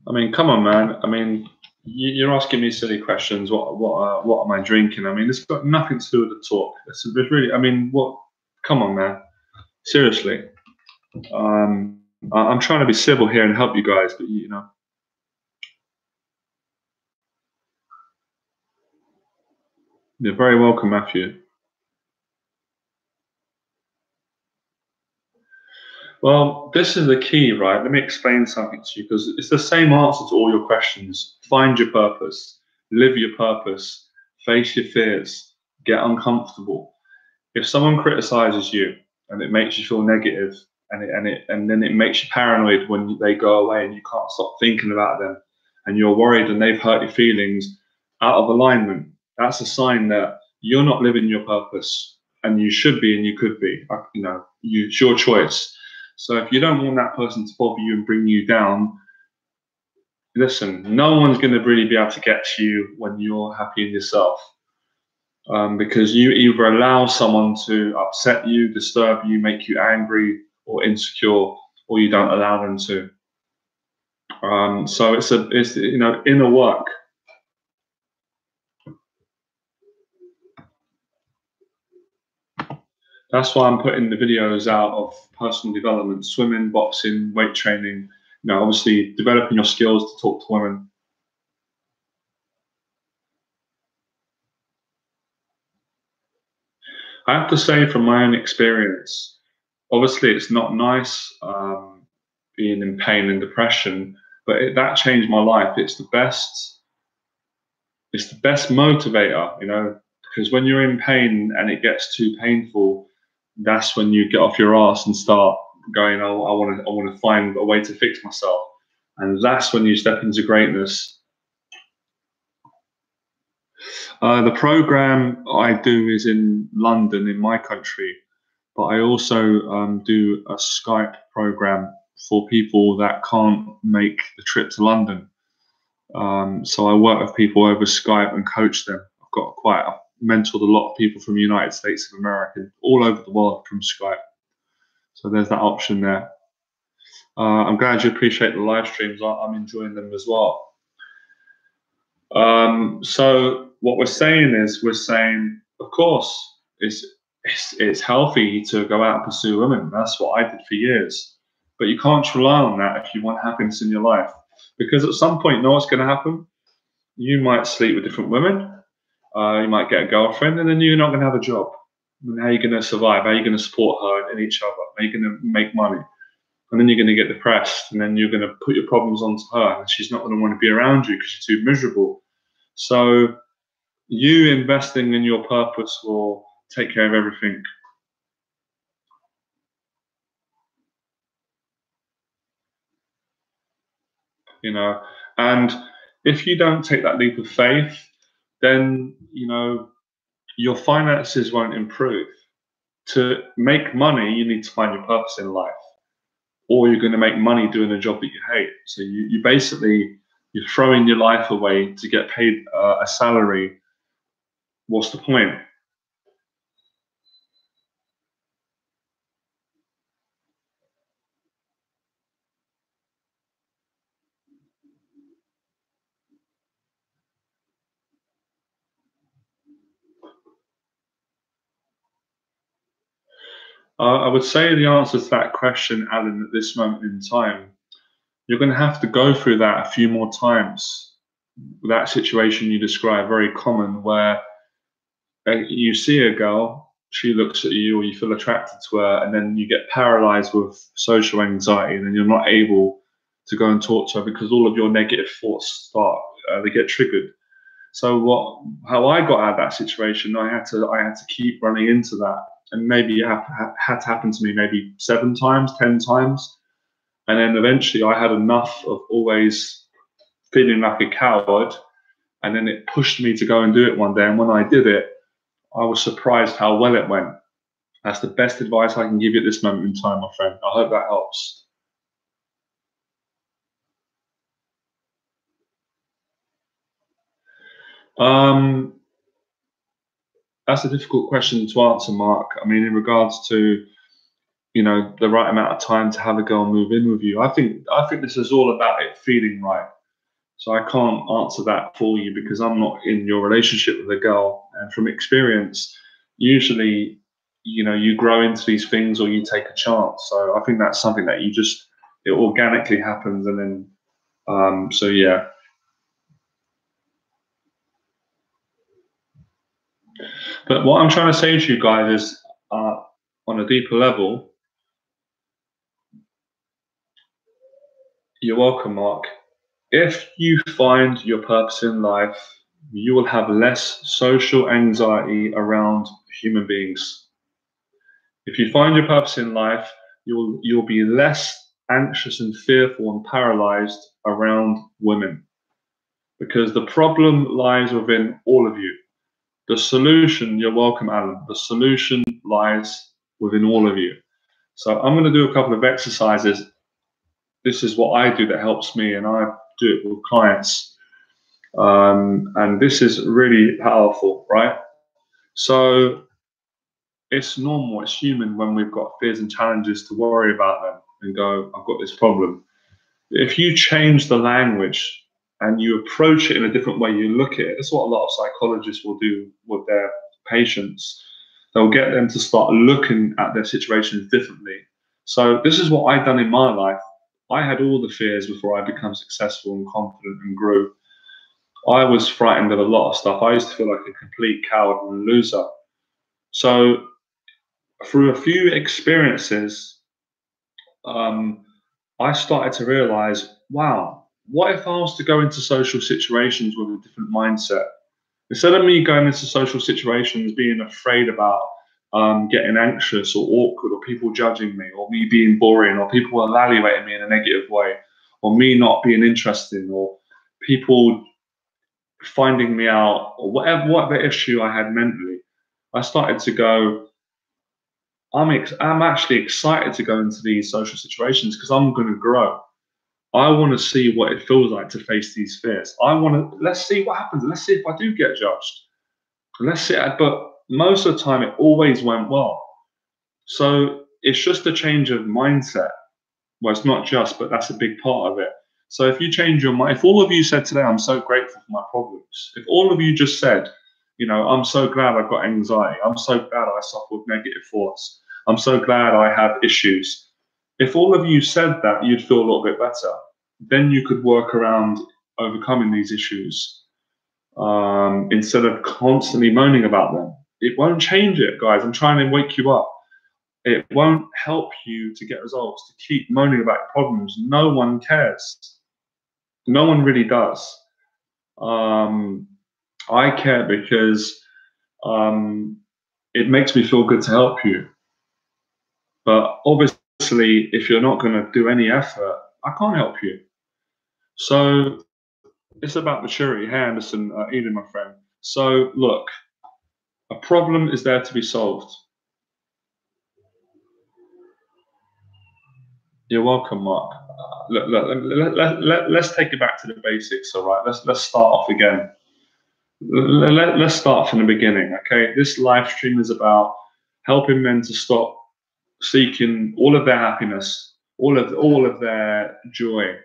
I mean, come on, man. I mean, you're asking me silly questions. What am I drinking? I mean, it's got nothing to do with the talk. It's really. I mean, what? Come on, man. Seriously. I'm trying to be civil here and help you guys, but you're very welcome, Matthew. Well, this is the key, right? Let me explain something to you because it's the same answer to all your questions. Find your purpose, live your purpose, face your fears, get uncomfortable. If someone criticizes you and it makes you feel negative and then it makes you paranoid when they go away and you can't stop thinking about them and you're worried and they've hurt your feelings out of alignment, that's a sign that you're not living your purpose and you should be and you could be. It's your choice. So if you don't want that person to bother you and bring you down, listen, no one's going to really be able to get to you when you're happy in yourself. Because you either allow someone to upset you, disturb you, make you angry or insecure, or you don't allow them to. So it's inner work. That's why I'm putting the videos out of personal development, swimming, boxing, weight training. Obviously developing your skills to talk to women. I have to say, from my own experience, obviously it's not nice being in pain and depression, but that changed my life. It's the best motivator, because when you're in pain and it gets too painful, that's when you get off your ass and start going, oh, I want to find a way to fix myself. And that's when you step into greatness. The program I do is in London, in my country, but I also do a Skype program for people that can't make the trip to London. So I work with people over Skype and coach them. I've mentored a lot of people from the United States of America, all over the world from Skype. So there's that option there. I'm glad you appreciate the live streams. I'm enjoying them as well. So what we're saying, of course, it's healthy to go out and pursue women. That's what I did for years. But you can't rely on that if you want happiness in your life. Because at some point, you know what's going to happen? You might sleep with different women. You might get a girlfriend, and then you're not going to have a job. And how are you going to survive? How are you going to support her and each other? How are you going to make money? And then you're going to get depressed, and then you're going to put your problems onto her, and she's not going to want to be around you because you're too miserable. So you investing in your purpose will take care of everything. you know. And if you don't take that leap of faith, then, your finances won't improve. To make money, you need to find your purpose in life, or you're going to make money doing a job that you hate. So you basically, you're throwing your life away to get paid a salary. What's the point? I would say the answer to that question, Alan, at this moment in time, you're going to have to go through that a few more times. That situation you describe, very common, where you see a girl, she looks at you, or you feel attracted to her, and then you get paralyzed with social anxiety, and then you're not able to go and talk to her because all of your negative thoughts start, they get triggered. So how I got out of that situation, I had to keep running into that, and maybe it had to happen to me maybe 7 times, 10 times, and then eventually I had enough of always feeling like a coward, and then it pushed me to go and do it one day. And when I did it, I was surprised how well it went. That's the best advice I can give you at this moment in time, my friend. I hope that helps. Um, that's a difficult question to answer, Mark. I mean, in regards to the right amount of time to have a girl move in with you, I think this is all about it feeling right. So I can't answer that for you because I'm not in your relationship with a girl. And from experience, usually, you grow into these things or you take a chance. So I think that's something that it organically happens. And then, so yeah. But what I'm trying to say to you guys is, on a deeper level, you're welcome, Mark. If you find your purpose in life, you will have less social anxiety around human beings. If you find your purpose in life, you'll be less anxious and fearful and paralyzed around women, because the problem lies within all of you. The solution, you're welcome, Alan. The solution lies within all of you. So I'm going to do a couple of exercises. This is what I do that helps me, and I do it with clients. And this is really powerful, right? So it's normal, it's human when we've got fears and challenges to worry about them and go, I've got this problem. If you change the language and you approach it in a different way, you look at it, that's what a lot of psychologists will do with their patients. They'll get them to start looking at their situations differently. So this is what I've done in my life. I had all the fears before I became successful and confident and grew. I was frightened of a lot of stuff. I used to feel like a complete coward and loser. So through a few experiences, um, I started to realize, wow, what if I was to go into social situations with a different mindset? Instead of me going into social situations being afraid about getting anxious or awkward, or people judging me, or me being boring, or people evaluating me in a negative way, or me not being interesting, or people finding me out, or whatever issue I had mentally, I started to go, I'm actually excited to go into these social situations because I'm going to grow. I want to see what it feels like to face these fears. Let's see what happens. Let's see if I do get judged. Let's see. But most of the time, it always went well. So it's just a change of mindset. Well, it's not just, but that's a big part of it. So if you change your mind, if all of you said today, I'm so grateful for my problems. If all of you just said, I'm so glad I've got anxiety. I'm so glad I suffer with negative thoughts. I'm so glad I have issues. If all of you said that, you'd feel a little bit better. Then you could work around overcoming these issues, instead of constantly moaning about them. It won't change it, guys. I'm trying to wake you up. It won't help you to get results to keep moaning about problems. No one cares. No one really does. I care because it makes me feel good to help you. But obviously, if you're not going to do any effort, I can't help you. So it's about maturity. Hey, Anderson, Eden, my friend. So look, a problem is there to be solved. You're welcome, Mark. Let's take it back to the basics. All right, let's start off again. Let's start from the beginning. Okay, this live stream is about helping men to stop seeking all of their happiness, all of their joy,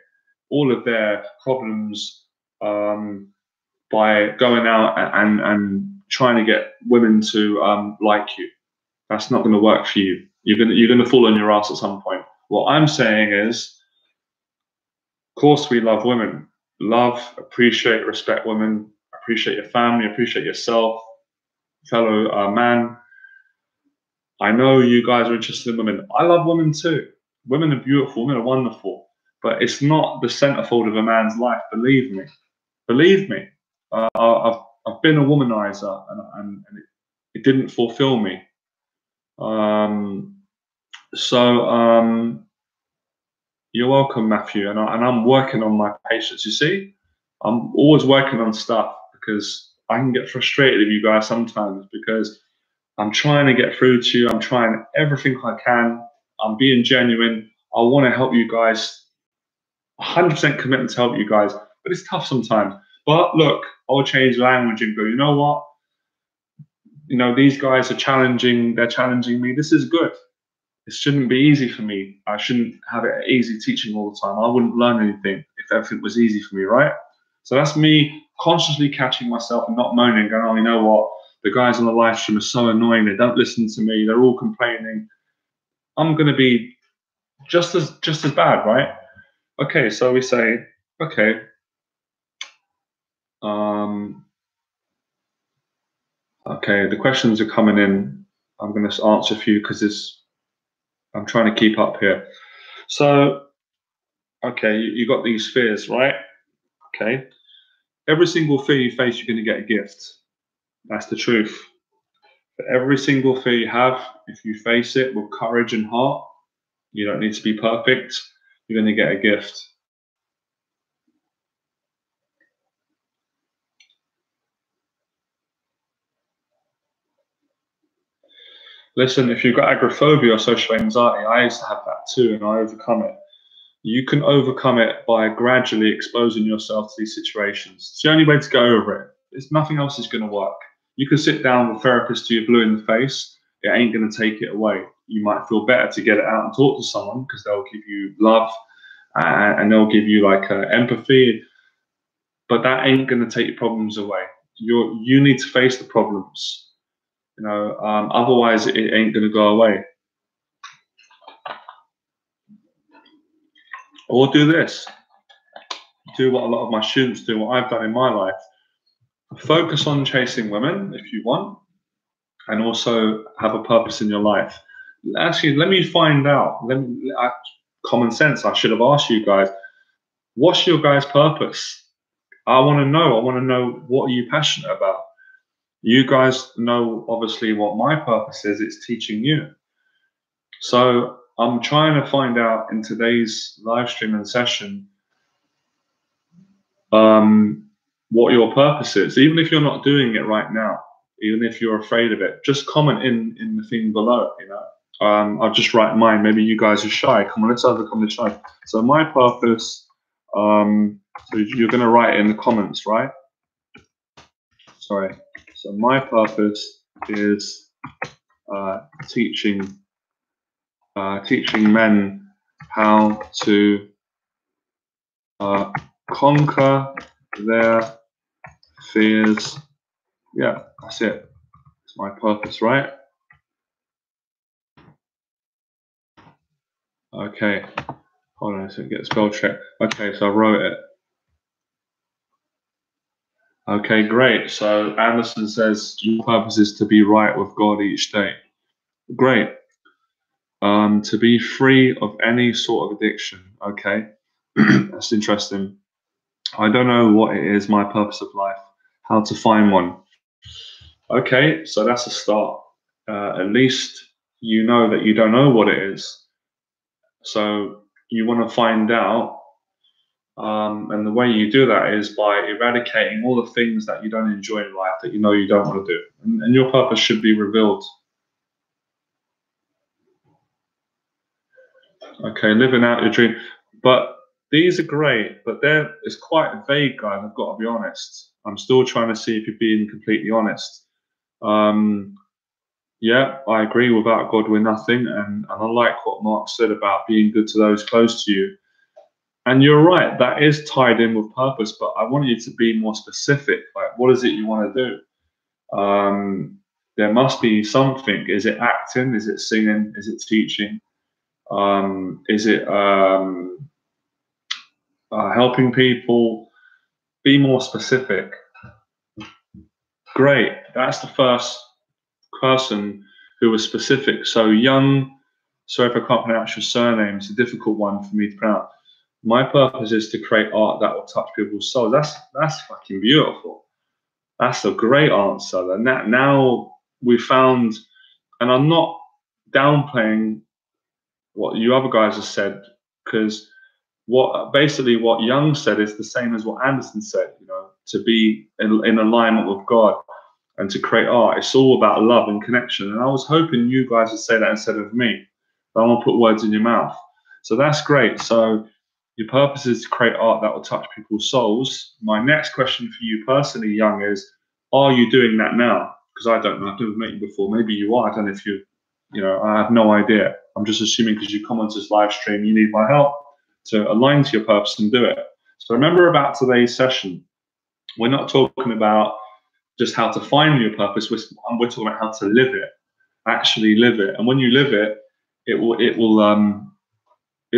all of their problems, by going out and trying to get women to like you. That's not going to work for you. You're gonna fall on your ass at some point. What I'm saying is, of course, we love women. Love, appreciate, respect women. Appreciate your family. Appreciate yourself, fellow man. I know you guys are interested in women. I love women too. Women are beautiful. Women are wonderful. But it's not the centerfold of a man's life. Believe me. Believe me. I've been a womanizer, and it didn't fulfill me. You're welcome, Matthew, and I'm working on my patience. You see, I'm always working on stuff because I can get frustrated with you guys sometimes because I'm trying to get through to you. I'm trying everything I can. I'm being genuine. I want to help you guys. 100% commitment to help you guys, but it's tough sometimes. But look, I'll change language and go, you know what? You know, these guys are challenging. They're challenging me. This is good. It shouldn't be easy for me. I shouldn't have it easy teaching all the time. I wouldn't learn anything if everything was easy for me, right? So that's me consciously catching myself and not moaning, going, oh, you know what? The guys on the live stream are so annoying. They don't listen to me. They're all complaining. I'm going to be just as bad, right? Okay, so we say, okay, okay, the questions are coming in. I'm going to answer a few because I'm trying to keep up here. So, okay, you got these fears, right? Okay. Every single fear you face, you're going to get a gift. That's the truth. For every single fear you have, if you face it with courage and heart, you don't need to be perfect, you're going to get a gift. Listen, if you've got agoraphobia or social anxiety, I used to have that too, and I overcome it. You can overcome it by gradually exposing yourself to these situations. It's the only way to go over it. There's nothing else is going to work. You can sit down with a therapist till you're blue in the face. It ain't going to take it away. You might feel better to get it out and talk to someone because they'll give you love and they'll give you like empathy. But that ain't going to take your problems away. You need to face the problems. You know, otherwise it ain't going to go away. Or do this. Do what a lot of my students do, what I've done in my life. Focus on chasing women if you want, and also have a purpose in your life. Actually, let me find out. Common sense. I should have asked you guys. What's your guys' purpose? I want to know. I want to know what are you passionate about. You guys know obviously what my purpose is. It's teaching you. So I'm trying to find out in today's live stream and session what your purpose is, even if you're not doing it right now, even if you're afraid of it, just comment in the thing below, you know. I'll just write mine. Maybe you guys are shy. Come on, let's overcome the shy. So my purpose, so you're going to write it in the comments, right? Sorry. So my purpose is teaching men how to conquer their fears. Yeah, that's it. It's my purpose, right? Okay. Hold on a second, get spell check. Okay, so I wrote it. Okay, great. So Anderson says your purpose is to be right with God each day. Great. To be free of any sort of addiction. Okay, that's interesting. I don't know what it is, my purpose of life, how to find one. Okay, so that's a start. At least you know that you don't know what it is. So you want to find out And the way you do that is by eradicating all the things that you don't enjoy in life that you know you don't want to do. And your purpose should be revealed. Okay, living out your dream. But these are great, but it's quite vague, guys. I've got to be honest. I'm still trying to see if you're being completely honest. Yeah, I agree. Without God, we're nothing. And I like what Mark said about being good to those close to you. And you're right, that is tied in with purpose, but I want you to be more specific. Like, what is it you want to do? There must be something. Is it acting? Is it singing? Is it teaching? Is it helping people? Be more specific. Great. That's the first person who was specific. So Young, sorry if I can't pronounce your surname, it's a difficult one for me to pronounce. My purpose is to create art that will touch people's souls. That's fucking beautiful. That's a great answer. And that now we found, and I'm not downplaying what you other guys have said, because what Young said is the same as what Anderson said. You know, to be in alignment with God and to create art. It's all about love and connection. And I was hoping you guys would say that instead of me. I don't want to put words in your mouth. So that's great. So your purpose is to create art that will touch people's souls. My next question for you personally, Young, is, are you doing that now? Because I don't know. I've never met you before. Maybe you are. I don't know if I have no idea. I'm just assuming because you come onto this live stream, you need my help to align to your purpose and do it. So remember about today's session. We're not talking about just how to find your purpose. We're talking about how to live it, actually live it. And when you live it, it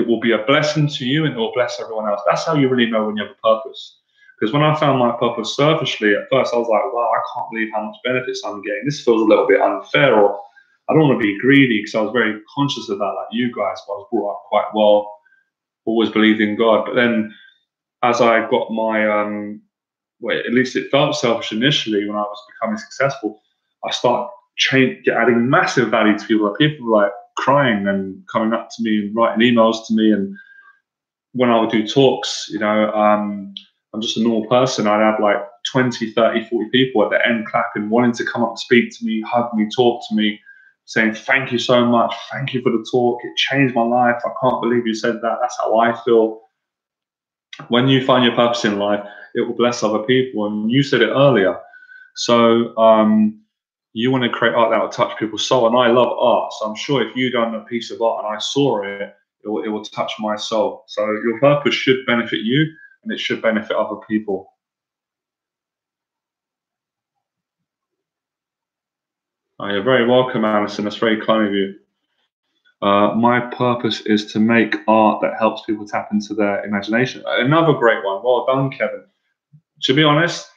will be a blessing to you and it will bless everyone else. That's how you really know when you have a purpose. Because when I found my purpose surfacely, at first I was like, wow, I can't believe how much benefits I'm getting. This feels a little bit unfair, or I don't want to be greedy, because I was very conscious of that, like you guys. But I was brought up quite well, always believed in God. But then as I got my, at least it felt selfish initially when I was becoming successful, I started adding massive value to people. Like, people were like crying and coming up to me and writing emails to me. And when I would do talks, I'm just a normal person. I'd have like 20, 30, 40 people at the end clapping, wanting to come up and speak to me, hug me, talk to me, saying, thank you so much. Thank you for the talk. It changed my life. I can't believe you said that. That's how I feel. When you find your purpose in life, it will bless other people. And you said it earlier. So you want to create art that will touch people's soul. And I love art. So I'm sure if you done a piece of art and I saw it, it will touch my soul. So your purpose should benefit you and it should benefit other people. Oh, you're very welcome, Alison. That's very kind of you. My purpose is to make art that helps people tap into their imagination. Another great one. Well done, Kevin. To be honest,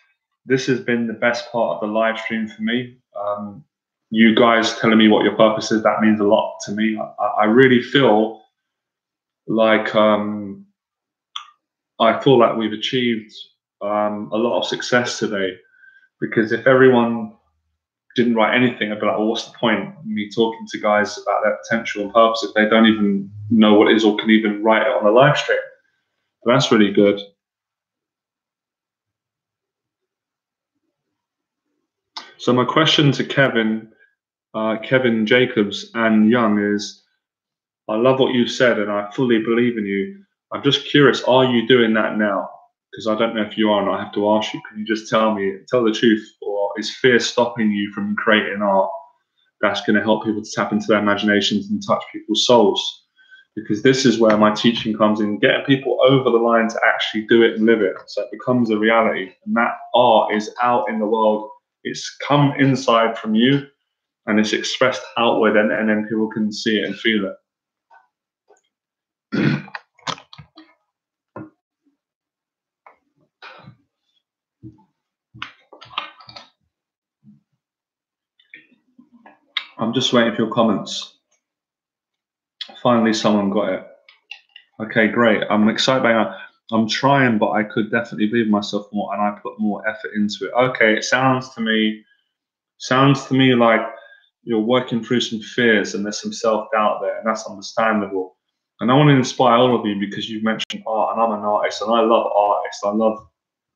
this has been the best part of the live stream for me. You guys telling me what your purpose is, that means a lot to me. I really feel like we've achieved a lot of success today, because if everyone didn't write anything, I'd be like, well, what's the point of me talking to guys about their potential and purpose if they don't even know what it is or can even write it on a live stream? So that's really good. So my question to Kevin Jacobs and Young is, I love what you said and I fully believe in you. I'm just curious, are you doing that now? Because I don't know if you are, and I have to ask you, can you just tell the truth, or is fear stopping you from creating art that's going to help people to tap into their imaginations and touch people's souls? Because this is where my teaching comes in, getting people over the line to actually do it and live it, so it becomes a reality. And that art is out in the world. It's come inside from you and it's expressed outward, and then people can see it and feel it. I'm just waiting for your comments. Finally, someone got it. Okay, great. I'm excited by that. I'm trying, but I could definitely believe in myself more, and I put more effort into it. Okay, it sounds to me like you're working through some fears and there's some self-doubt there, and that's understandable. And I want to inspire all of you because you've mentioned art, and I'm an artist, and I love artists. I love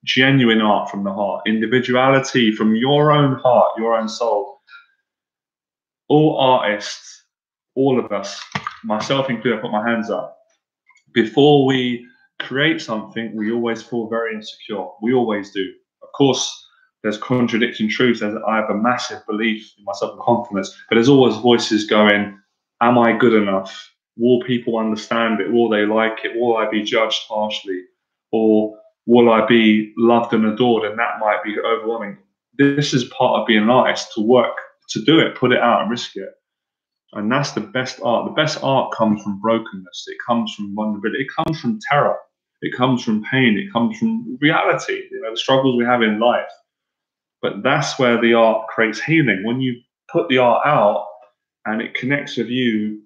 genuine art from the heart, individuality from your own heart, your own soul. All artists, all of us, myself included, I put my hands up. Before we create something, we always feel very insecure. We always do. Of course, there's contradicting truths. I have a massive belief in myself and confidence, but there's always voices going, am I good enough? Will people understand it? Will they like it? Will I be judged harshly? Or will I be loved and adored? And that might be overwhelming. This is part of being an artist, to work, to do it, put it out and risk it. And that's the best art. The best art comes from brokenness. It comes from vulnerability. It comes from terror. It comes from pain. It comes from reality, the struggles we have in life. But that's where the art creates healing. When you put the art out and it connects with you,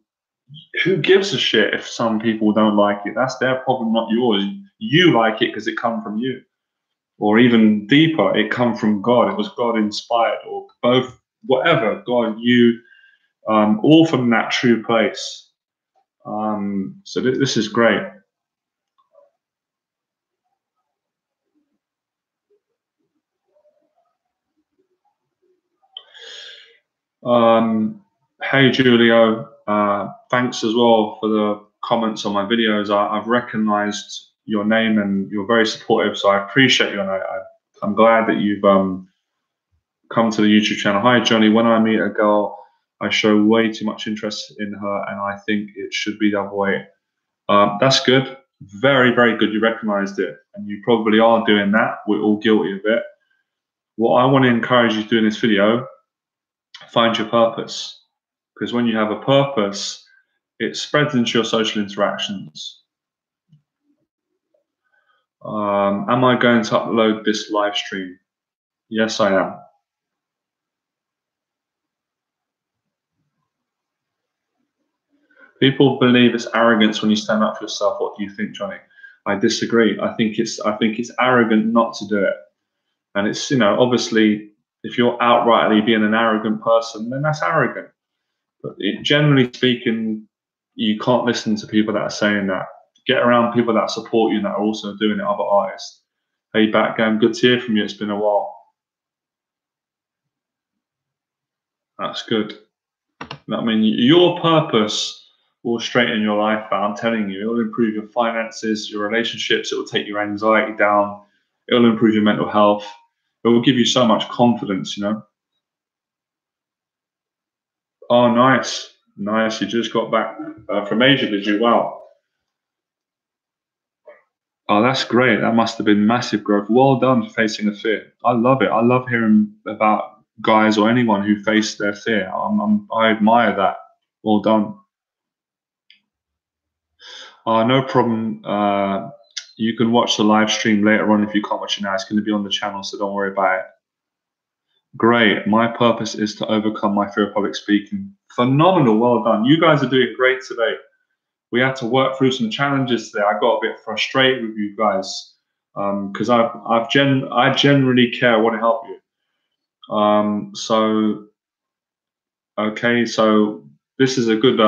who gives a shit if some people don't like it? That's their problem, not yours. You like it because it comes from you. Or even deeper, it come from God. It was God inspired, or both, whatever. God, you, all from that true place. So this is great. Hey, Julio, thanks as well for the comments on my videos. I've recognized your name and you're very supportive, so I appreciate you, and I'm glad that you've come to the YouTube channel. Hi, Johnny. When I meet a girl, I show way too much interest in her, and I think it should be the other way. That's good. Very, very good. You recognized it, and you probably are doing that. We're all guilty of it. What I want to encourage you to do in this video, find your purpose. Because when you have a purpose, it spreads into your social interactions. Am I going to upload this live stream? Yes, I am. People believe it's arrogance when you stand up for yourself. What do you think, Johnny? I disagree. I think it's arrogant not to do it. And it's, obviously, if you're outrightly being an arrogant person, then that's arrogant. But generally speaking, you can't listen to people that are saying that. Get around people that support you and that are also doing it, other artists. Hey, Backgam, good to hear from you. It's been a while. That's good. I mean, your purpose will straighten your life out. I'm telling you, it will improve your finances, your relationships. It will take your anxiety down. It will improve your mental health. It will give you so much confidence, Oh, nice. Nice. You just got back from Asia, did you? Wow. Oh, that's great. That must have been massive growth. Well done for facing a fear. I love it. I love hearing about guys or anyone who face their fear. I admire that. Well done. No problem. You can watch the live stream later on if you can't watch it now. It's going to be on the channel, so don't worry about it. Great. My purpose is to overcome my fear of public speaking. Phenomenal. Well done. You guys are doing great today. We had to work through some challenges today. I got a bit frustrated with you guys because I generally care. I want to help you. So this is a good.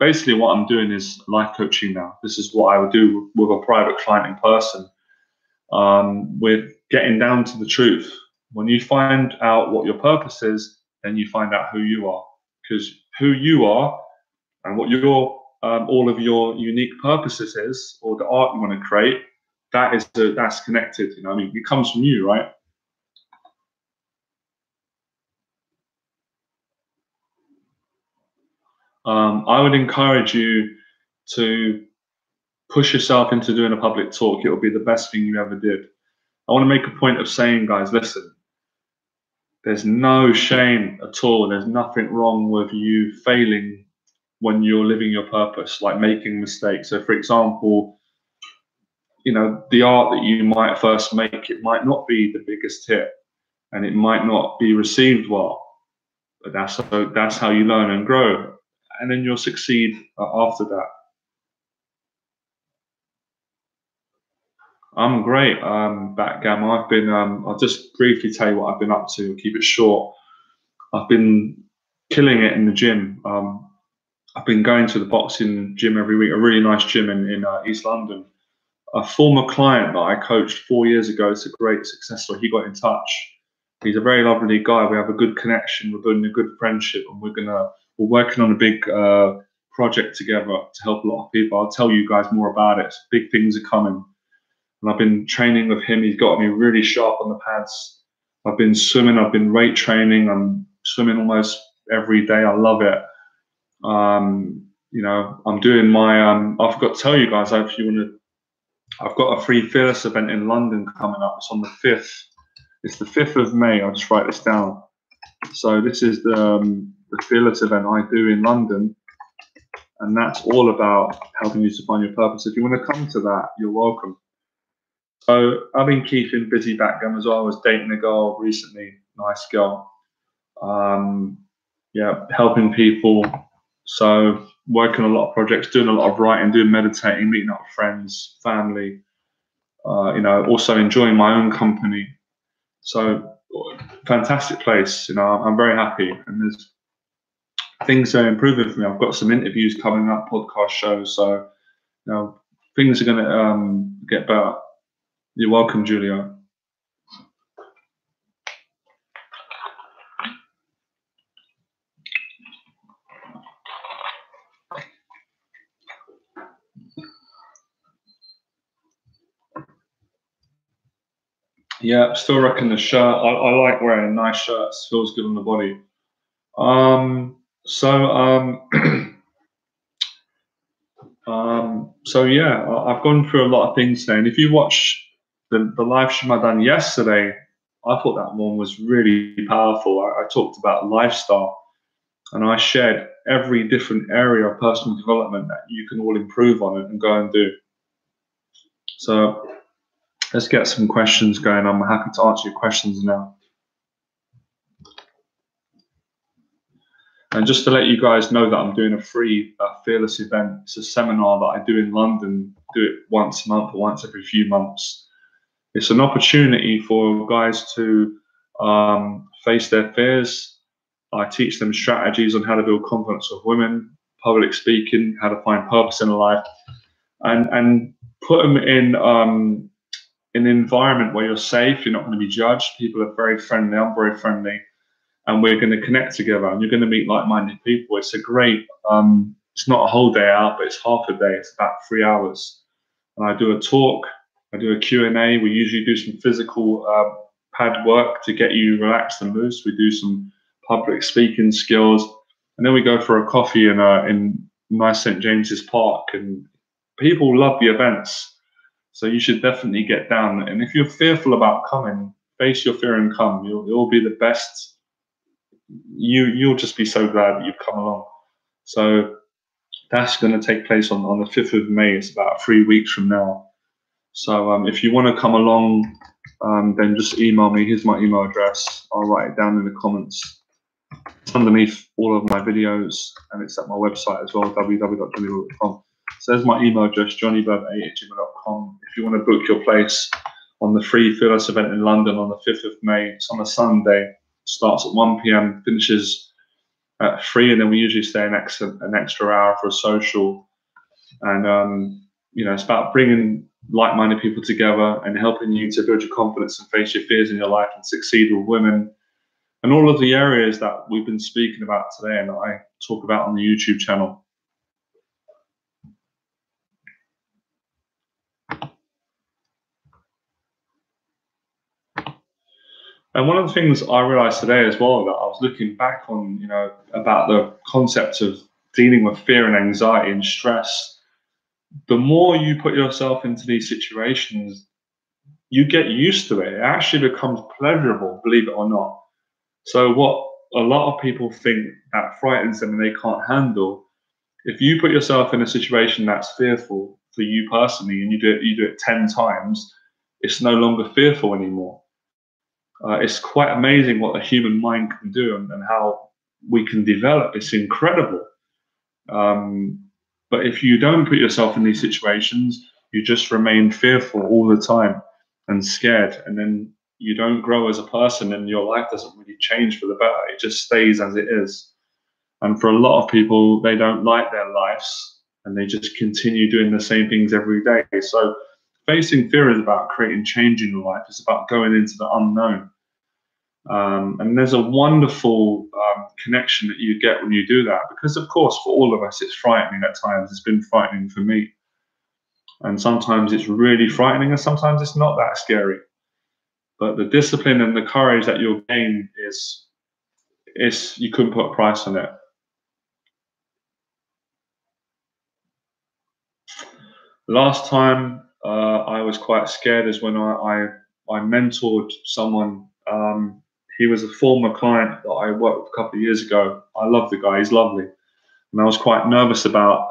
Basically, what I'm doing is life coaching now. This is what I would do with a private client in person. With getting down to the truth. When you find out what your purpose is, then you find out who you are. Because who you are and what your all of your unique purposes is, or the art you want to create, that's connected. I mean, it comes from you, right? I would encourage you to push yourself into doing a public talk. It will be the best thing you ever did. I want to make a point of saying, guys, listen, there's no shame at all. There's nothing wrong with you failing when you're living your purpose, like making mistakes. So, for example, the art that you might first make, it might not be the biggest hit and it might not be received well, but that's how you learn and grow. And then you'll succeed after that. I'm great, Backgammon. I'll just briefly tell you what I've been up to, keep it short. I've been killing it in the gym. I've been going to the boxing gym every week, a really nice gym in East London. A former client that I coached 4 years ago, it's a great success story. He got in touch. He's a very lovely guy. We have a good connection. We're building a good friendship, and we're working on a big project together to help a lot of people. I'll tell you guys more about it. Big things are coming. And I've been training with him. He's got me really sharp on the pads. I've been swimming. I've been weight training. I'm swimming almost every day. I love it. You know, I'm doing my. I forgot to tell you guys. If you want to, I've got a free Fearless event in London coming up. It's on the 5th. It's the 5th of May. I'll just write this down. So this is the Fearless event I do in London, and that's all about helping you to find your purpose. If you want to come to that, you're welcome. So I've been keeping busy back then as well. I was dating a girl recently, nice girl. Yeah, helping people. So working on a lot of projects, doing a lot of writing, doing meditating, meeting up with friends, family. You know, also enjoying my own company. So fantastic place. You know, I'm very happy, and there's things are improving for me. I've got some interviews coming up, podcast shows. So you know, things are going to get better. You're welcome, Julia. Yeah, still rocking the shirt. I like wearing nice shirts. Feels good on the body. So yeah, I've gone through a lot of things today. And if you watch the live stream I done yesterday, I thought that one was really powerful. I talked about lifestyle, and I shared every different area of personal development that you can all improve on and go and do. So let's get some questions going. I'm happy to answer your questions now. And just to let you guys know that I'm doing a free Fearless event. It's a seminar that I do in London, do it once a month or once every few months. It's an opportunity for guys to face their fears. I teach them strategies on how to build confidence with women, public speaking, how to find purpose in life, and put them in an environment where you're safe, you're not going to be judged. People are very friendly, I'm very friendly. And we're going to connect together, and you're going to meet like-minded people. It's a great, it's not a whole day out, but it's half a day. It's about 3 hours. And I do a talk, I do a Q&A. We usually do some physical pad work to get you relaxed and loose. We do some public speaking skills. And then we go for a coffee in nice St. James's Park. And people love the events. So you should definitely get down. And if you're fearful about coming, face your fear and come. You'll be the best. You'll just be so glad that you've come along. So that's going to take place on the 5th of May. It's about 3 weeks from now. So if you want to come along, then just email me. Here's my email address. I'll write it down in the comments. It's underneath all of my videos, and it's at my website as well, www.johnnyberba.com. So there's my email address, johnnyberba@gmail.com. If you want to book your place on the free Fearless event in London on the 5th of May, it's on a Sunday. Starts at 1 p.m, finishes at 3, and then we usually stay an extra hour for a social. And you know, it's about bringing like-minded people together and helping you to build your confidence and face your fears in your life and succeed with women, and all of the areas that we've been speaking about today and that I talk about on the YouTube channel. And one of the things I realized today as well, that I was looking back on, you know, about the concept of dealing with fear and anxiety and stress. The more you put yourself into these situations, you get used to it. It actually becomes pleasurable, believe it or not. So what a lot of people think that frightens them and they can't handle, if you put yourself in a situation that's fearful for you personally, and you do it 10 times, it's no longer fearful anymore. It's quite amazing what the human mind can do and how we can develop. It's incredible. But if you don't put yourself in these situations, you just remain fearful all the time and scared. And then you don't grow as a person, and your life doesn't really change for the better. It just stays as it is. And for a lot of people, they don't like their lives and they just continue doing the same things every day. So facing fear is about creating change in your life. It's about going into the unknown. And there's a wonderful connection that you get when you do that, because of course, for all of us, it's frightening at times. It's been frightening for me. And sometimes it's really frightening and sometimes it's not that scary. But the discipline and the courage that you'll gain is you couldn't put a price on it. Last time I was quite scared is when I mentored someone. He was a former client that I worked with a couple of years ago. I love the guy, he's lovely. And I was quite nervous about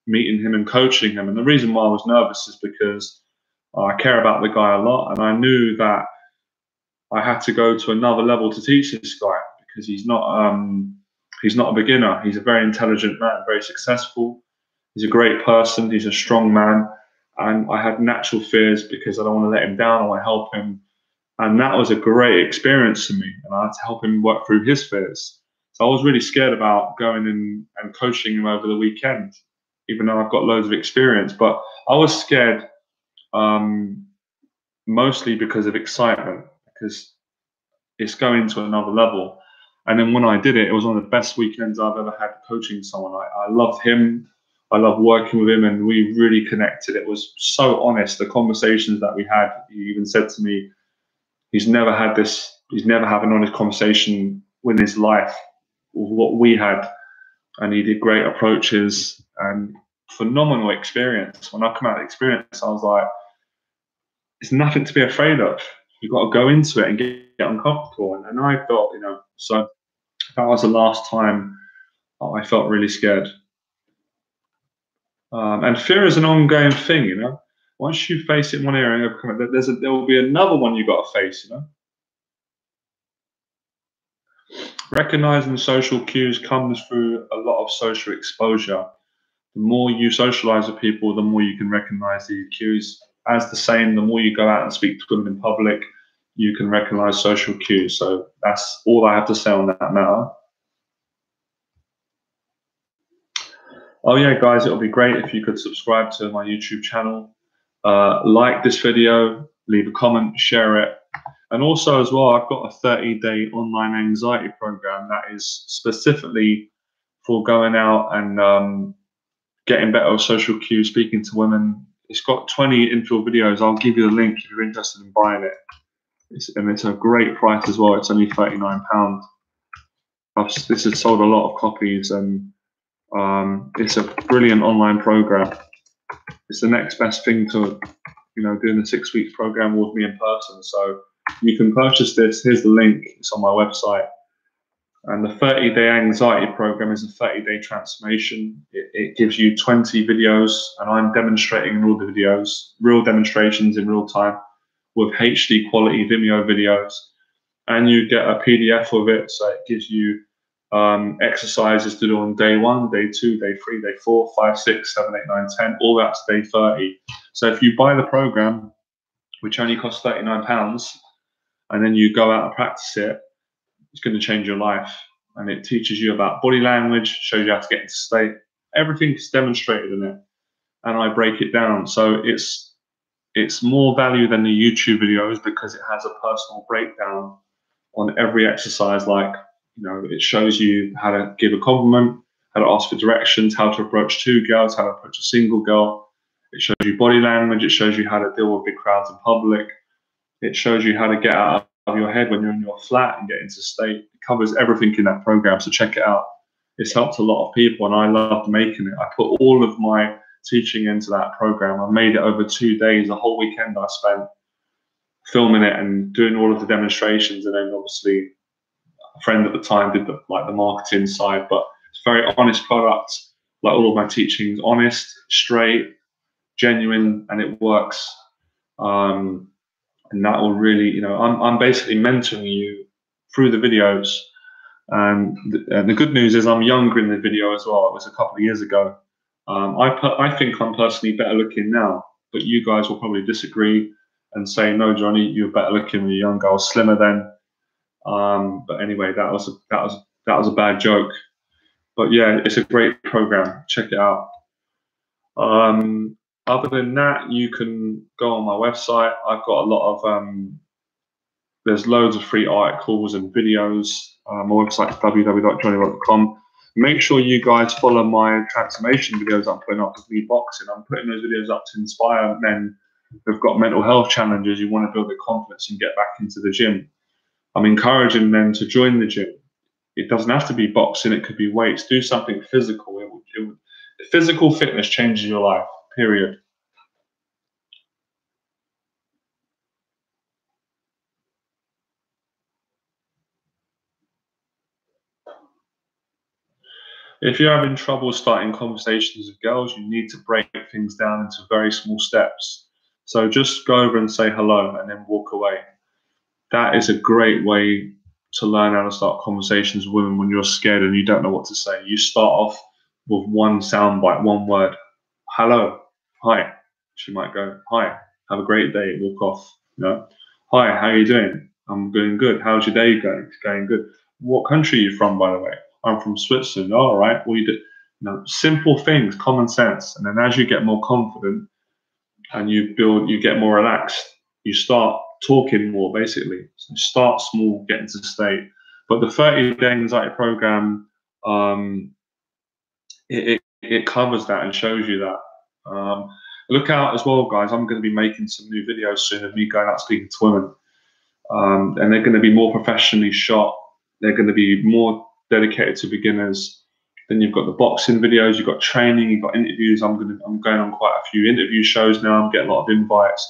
meeting him and coaching him. And the reason why I was nervous is because I care about the guy a lot. And I knew that I had to go to another level to teach this guy, because he's not a beginner. He's a very intelligent man, very successful. He's a great person. He's a strong man. And I had natural fears because I don't want to let him down. I want to help him. And that was a great experience for me. And I had to help him work through his fears. So I was really scared about going in and coaching him over the weekend, even though I've got loads of experience. But I was scared mostly because of excitement, because it's going to another level. And then when I did it, it was one of the best weekends I've ever had coaching someone. I loved him. I loved working with him, and we really connected. It was so honest, the conversations that we had. He even said to me, he's never had an honest conversation in his life with what we had. And he did great approaches and phenomenal experience. When I come out of the experience, I was like, it's nothing to be afraid of. You've got to go into it and get uncomfortable. And I felt, so that was the last time I felt really scared. And fear is an ongoing thing, Once you face it in one area, there will be another one you got to face, Recognizing social cues comes through a lot of social exposure. The more you socialize with people, the more you can recognize these cues. As the same, the more you go out and speak to them in public, you can recognize social cues. So that's all I have to say on that matter. Oh yeah, guys, it would be great if you could subscribe to my YouTube channel, like this video, leave a comment, share it. And also as well, I've got a 30-day online anxiety program that is specifically for going out and getting better with social cues, speaking to women. It's got 20 infill videos. I'll give you the link if you're interested in buying it. It's a great price as well. It's only £39. This has sold a lot of copies, and it's a brilliant online program. It's the next best thing to, doing the 6 weeks program with me in person. So you can purchase this. Here's the link. It's on my website. And the 30-day anxiety program is a 30-day transformation. It gives you 20 videos, and I'm demonstrating in all the videos, real demonstrations in real time with HD quality Vimeo videos. And you get a PDF of it, so it gives you exercises to do on day 1, day 2, day 3, day 4, 5, 6, 7, 8, 9, 10, all that's day 30. So if you buy the program, which only costs £39, and then you go out and practice it, it's going to change your life. And it teaches you about body language, shows you how to get into state. Everything's demonstrated in it, and I break it down. So it's more value than the YouTube videos because it has a personal breakdown on every exercise. Like, it shows you how to give a compliment, how to ask for directions, how to approach 2 girls, how to approach a single girl. It shows you body language. It shows you how to deal with big crowds in public. It shows you how to get out of your head when you're in your flat and get into state. It covers everything in that program, so check it out. It's helped a lot of people, and I loved making it. I put all of my teaching into that program. I made it over 2 days. The whole weekend I spent filming it and doing all of the demonstrations, and then obviously a friend at the time did the marketing side. But it's a very honest product. Like all of my teachings, honest, straight, genuine, and it works. And that will really, I'm basically mentoring you through the videos. And the good news is I'm younger in the video as well. It was a couple of years ago. I think I'm personally better looking now, but you guys will probably disagree and say, no, Johnny, you're better looking when you're younger. I was slimmer then. But anyway, that was a bad joke. But yeah, it's a great program. Check it out. Other than that, you can go on my website. I've got a lot of there's loads of free articles and videos. My website is www.johnnyrock.com. Make sure you guys follow my transformation videos I'm putting up with me boxing. I'm putting those videos up to inspire men who've got mental health challenges, who want to build their confidence and get back into the gym. I'm encouraging men to join the gym. It doesn't have to be boxing, it could be weights. Do something physical. Physical fitness changes your life, period. If you're having trouble starting conversations with girls, you need to break things down into very small steps. So just go over and say hello and then walk away. That is a great way to learn how to start conversations with women when you're scared and you don't know what to say. You start off with one sound bite, one word. Hello, hi. She might go, hi, have a great day, walk off. You know, hi, how are you doing? I'm doing good. How's your day going? It's going good. What country are you from, by the way? I'm from Switzerland. All right. Well, you do, simple things, common sense. And then as you get more confident and you get more relaxed, you start talking more, basically. So start small, get into state. But the 30-day anxiety program, it covers that and shows you that. Look out as well, guys. I'm going to be making some new videos soon of me going out speaking to women. And they're going to be more professionally shot. They're going to be more dedicated to beginners. Then you've got the boxing videos, you've got training, you've got interviews. I'm going on quite a few interview shows now. I'm getting a lot of invites.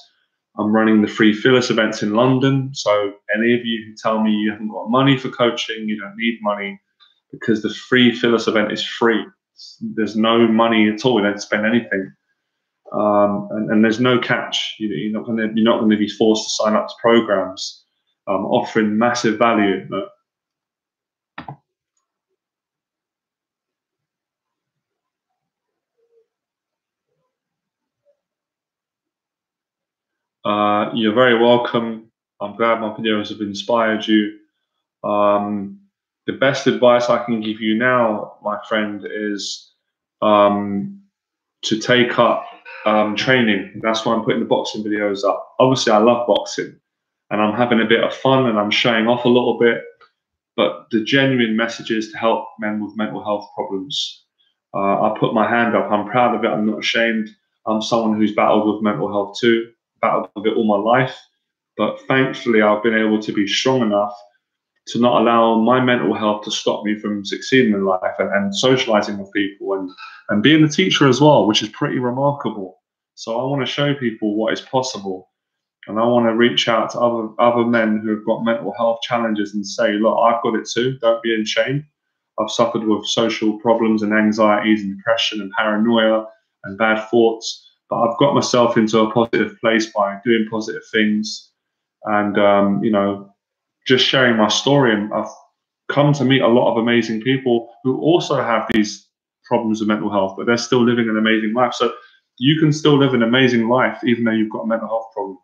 I'm running the free Phyllis events in London. So any of you who tell me you haven't got money for coaching, you don't need money, because the free Phyllis event is free. There's no money at all. You don't spend anything. And there's no catch. You're not going to be forced to sign up to programs offering massive value. You're very welcome. I'm glad my videos have inspired you. The best advice I can give you now, my friend, is to take up training. That's why I'm putting the boxing videos up. Obviously, I love boxing and I'm having a bit of fun and I'm showing off a little bit. But the genuine message is to help men with mental health problems. I put my hand up. I'm proud of it. I'm not ashamed. I'm someone who's battled with mental health too, battled with it all my life. But thankfully, I've been able to be strong enough to not allow my mental health to stop me from succeeding in life and socializing with people and being a teacher as well, which is pretty remarkable. So I want to show people what is possible. And I want to reach out to other men who have got mental health challenges and say, look, I've got it too. Don't be ashamed. I've suffered with social problems and anxieties and depression and paranoia and bad thoughts, but I've got myself into a positive place by doing positive things and, just sharing my story. And I've come to meet a lot of amazing people who also have these problems with mental health, but they're still living an amazing life. So you can still live an amazing life even though you've got a mental health problem.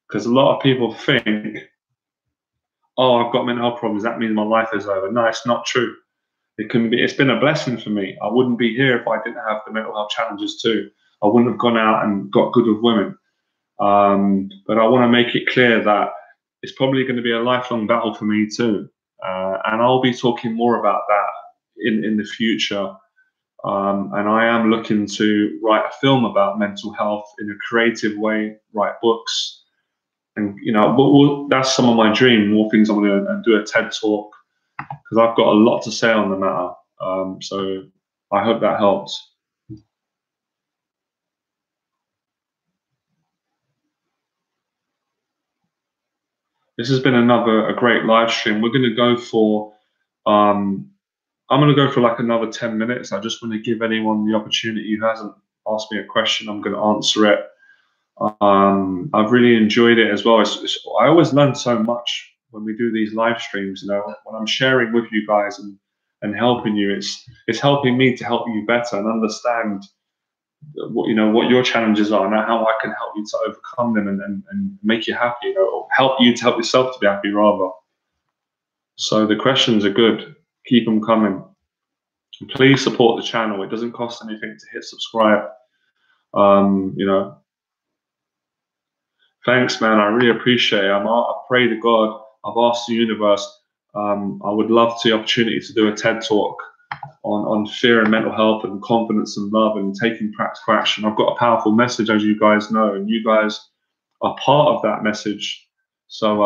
Because a lot of people think, oh, I've got mental health problems, that means my life is over. No, it's not true. It's been a blessing for me. I wouldn't be here if I didn't have the mental health challenges too. I wouldn't have gone out and got good with women. But I want to make it clear that it's probably going to be a lifelong battle for me too. And I'll be talking more about that in the future. And I am looking to write a film about mental health in a creative way, write books. And that's some of my dream. More things I'm going to do a TED talk because I've got a lot to say on the matter. So I hope that helps. This has been a great live stream. We're going to go for I'm going to go for like another 10 minutes. I just want to give anyone the opportunity who hasn't asked me a question. I'm going to answer it. I've really enjoyed it as well. I always learn so much when we do these live streams. When I'm sharing with you guys and helping you, it's helping me to help you better and understand what your challenges are and how I can help you to overcome them and make you happy. Or help you to help yourself to be happy rather. So the questions are good. Keep them coming. Please support the channel. It doesn't cost anything to hit subscribe. You know, thanks, man. I really appreciate it. I pray to God. I've asked the universe. I would love the opportunity to do a TED talk on fear and mental health and confidence and love and taking practical action. I've got a powerful message, as you guys know, and you guys are part of that message. So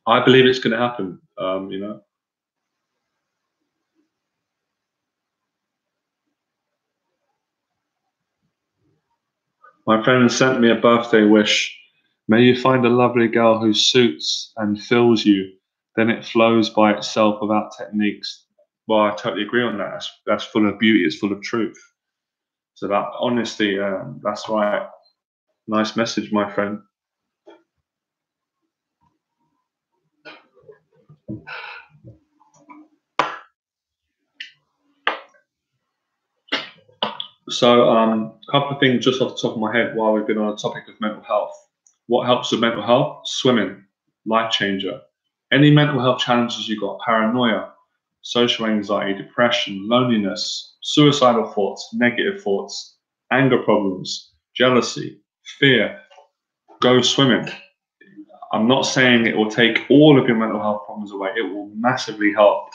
I believe it's going to happen. You know. My friend has sent me a birthday wish. May you find a lovely girl who suits and fills you. Then it flows by itself without techniques. Well, I totally agree on that. That's full of beauty. It's full of truth. It's about honesty. That's right. Nice message, my friend. So, a couple of things just off the top of my head while we've been on the topic of mental health. What helps with mental health? Swimming, life changer. Any mental health challenges you've got, paranoia, social anxiety, depression, loneliness, suicidal thoughts, negative thoughts, anger problems, jealousy, fear, go swimming. I'm not saying it will take all of your mental health problems away. It will massively help.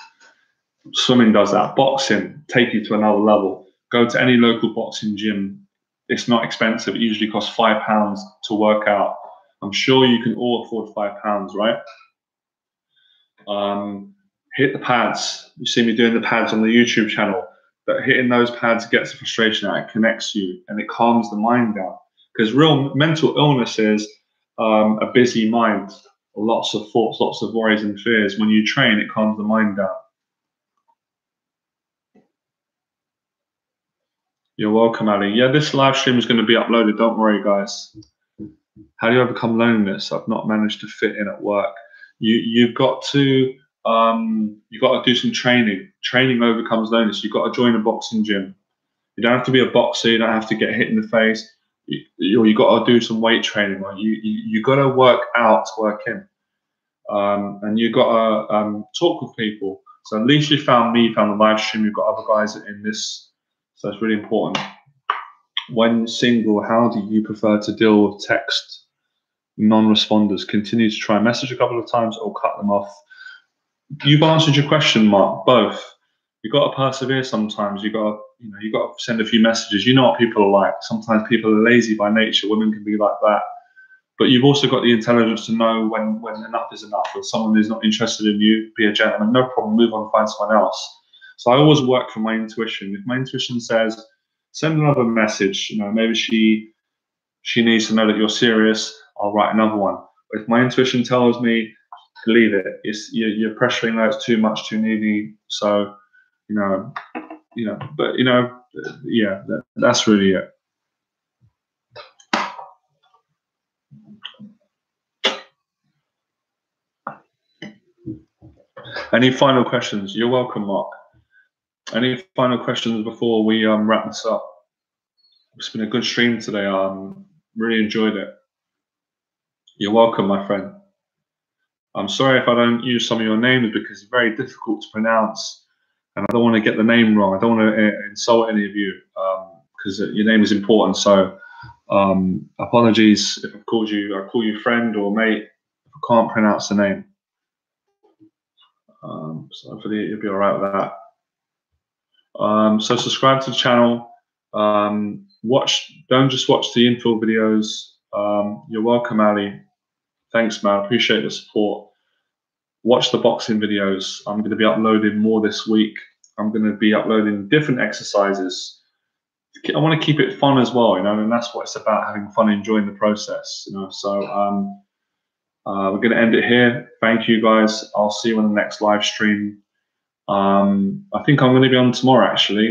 Swimming does that. Boxing, take you to another level. Go to any local boxing gym. It's not expensive. It usually costs £5 to work out. I'm sure you can all afford £5, right? Hit the pads. You see me doing the pads on the YouTube channel. But hitting those pads gets the frustration out. It connects you and it calms the mind down. Because real mental illness is a busy mind, lots of thoughts, lots of worries and fears. When you train, it calms the mind down. You're welcome, Ali. Yeah, this live stream is going to be uploaded. Don't worry, guys. How do you overcome loneliness? I've not managed to fit in at work. You've got to do some training. Training overcomes loneliness. You've got to join a boxing gym. You don't have to be a boxer. You don't have to get hit in the face. You got to do some weight training. Right? You got to work out to work in, and you got to talk with people. So at least you found me, found the live stream. You've got other guys in this. So it's really important. When single, how do you prefer to deal with text non-responders? Continue to try message a couple of times or cut them off? You've answered your question, Mark. Both. You've got to persevere sometimes. You've got to send a few messages. You know what people are like. Sometimes people are lazy by nature. Women can be like that. But you've also got the intelligence to know when enough is enough. If someone is not interested in you, be a gentleman. No problem. Move on, find someone else. So I always work from my intuition. If my intuition says, send another message, maybe she needs to know that you're serious, I'll write another one. But if my intuition tells me, leave it. You're pressuring her, it's too much, too needy. So, yeah, that's really it. Any final questions? You're welcome, Mark. Any final questions before we wrap this up? It's been a good stream today. Really enjoyed it. You're welcome, my friend. I'm sorry if I don't use some of your names because it's very difficult to pronounce, and I don't want to get the name wrong. I don't want to insult any of you because your name is important. So apologies if I call you friend or mate if I can't pronounce the name. So hopefully you'll be all right with that. So subscribe to the channel. Don't just watch the infill videos. You're welcome, Ali. Thanks, man. Appreciate the support. Watch the boxing videos. I'm going to be uploading more this week. I'm going to be uploading different exercises. I want to keep it fun as well, and that's what it's about, having fun, enjoying the process, So we're going to end it here. Thank you, guys. I'll see you on the next live stream. I think I'm going to be on tomorrow, actually.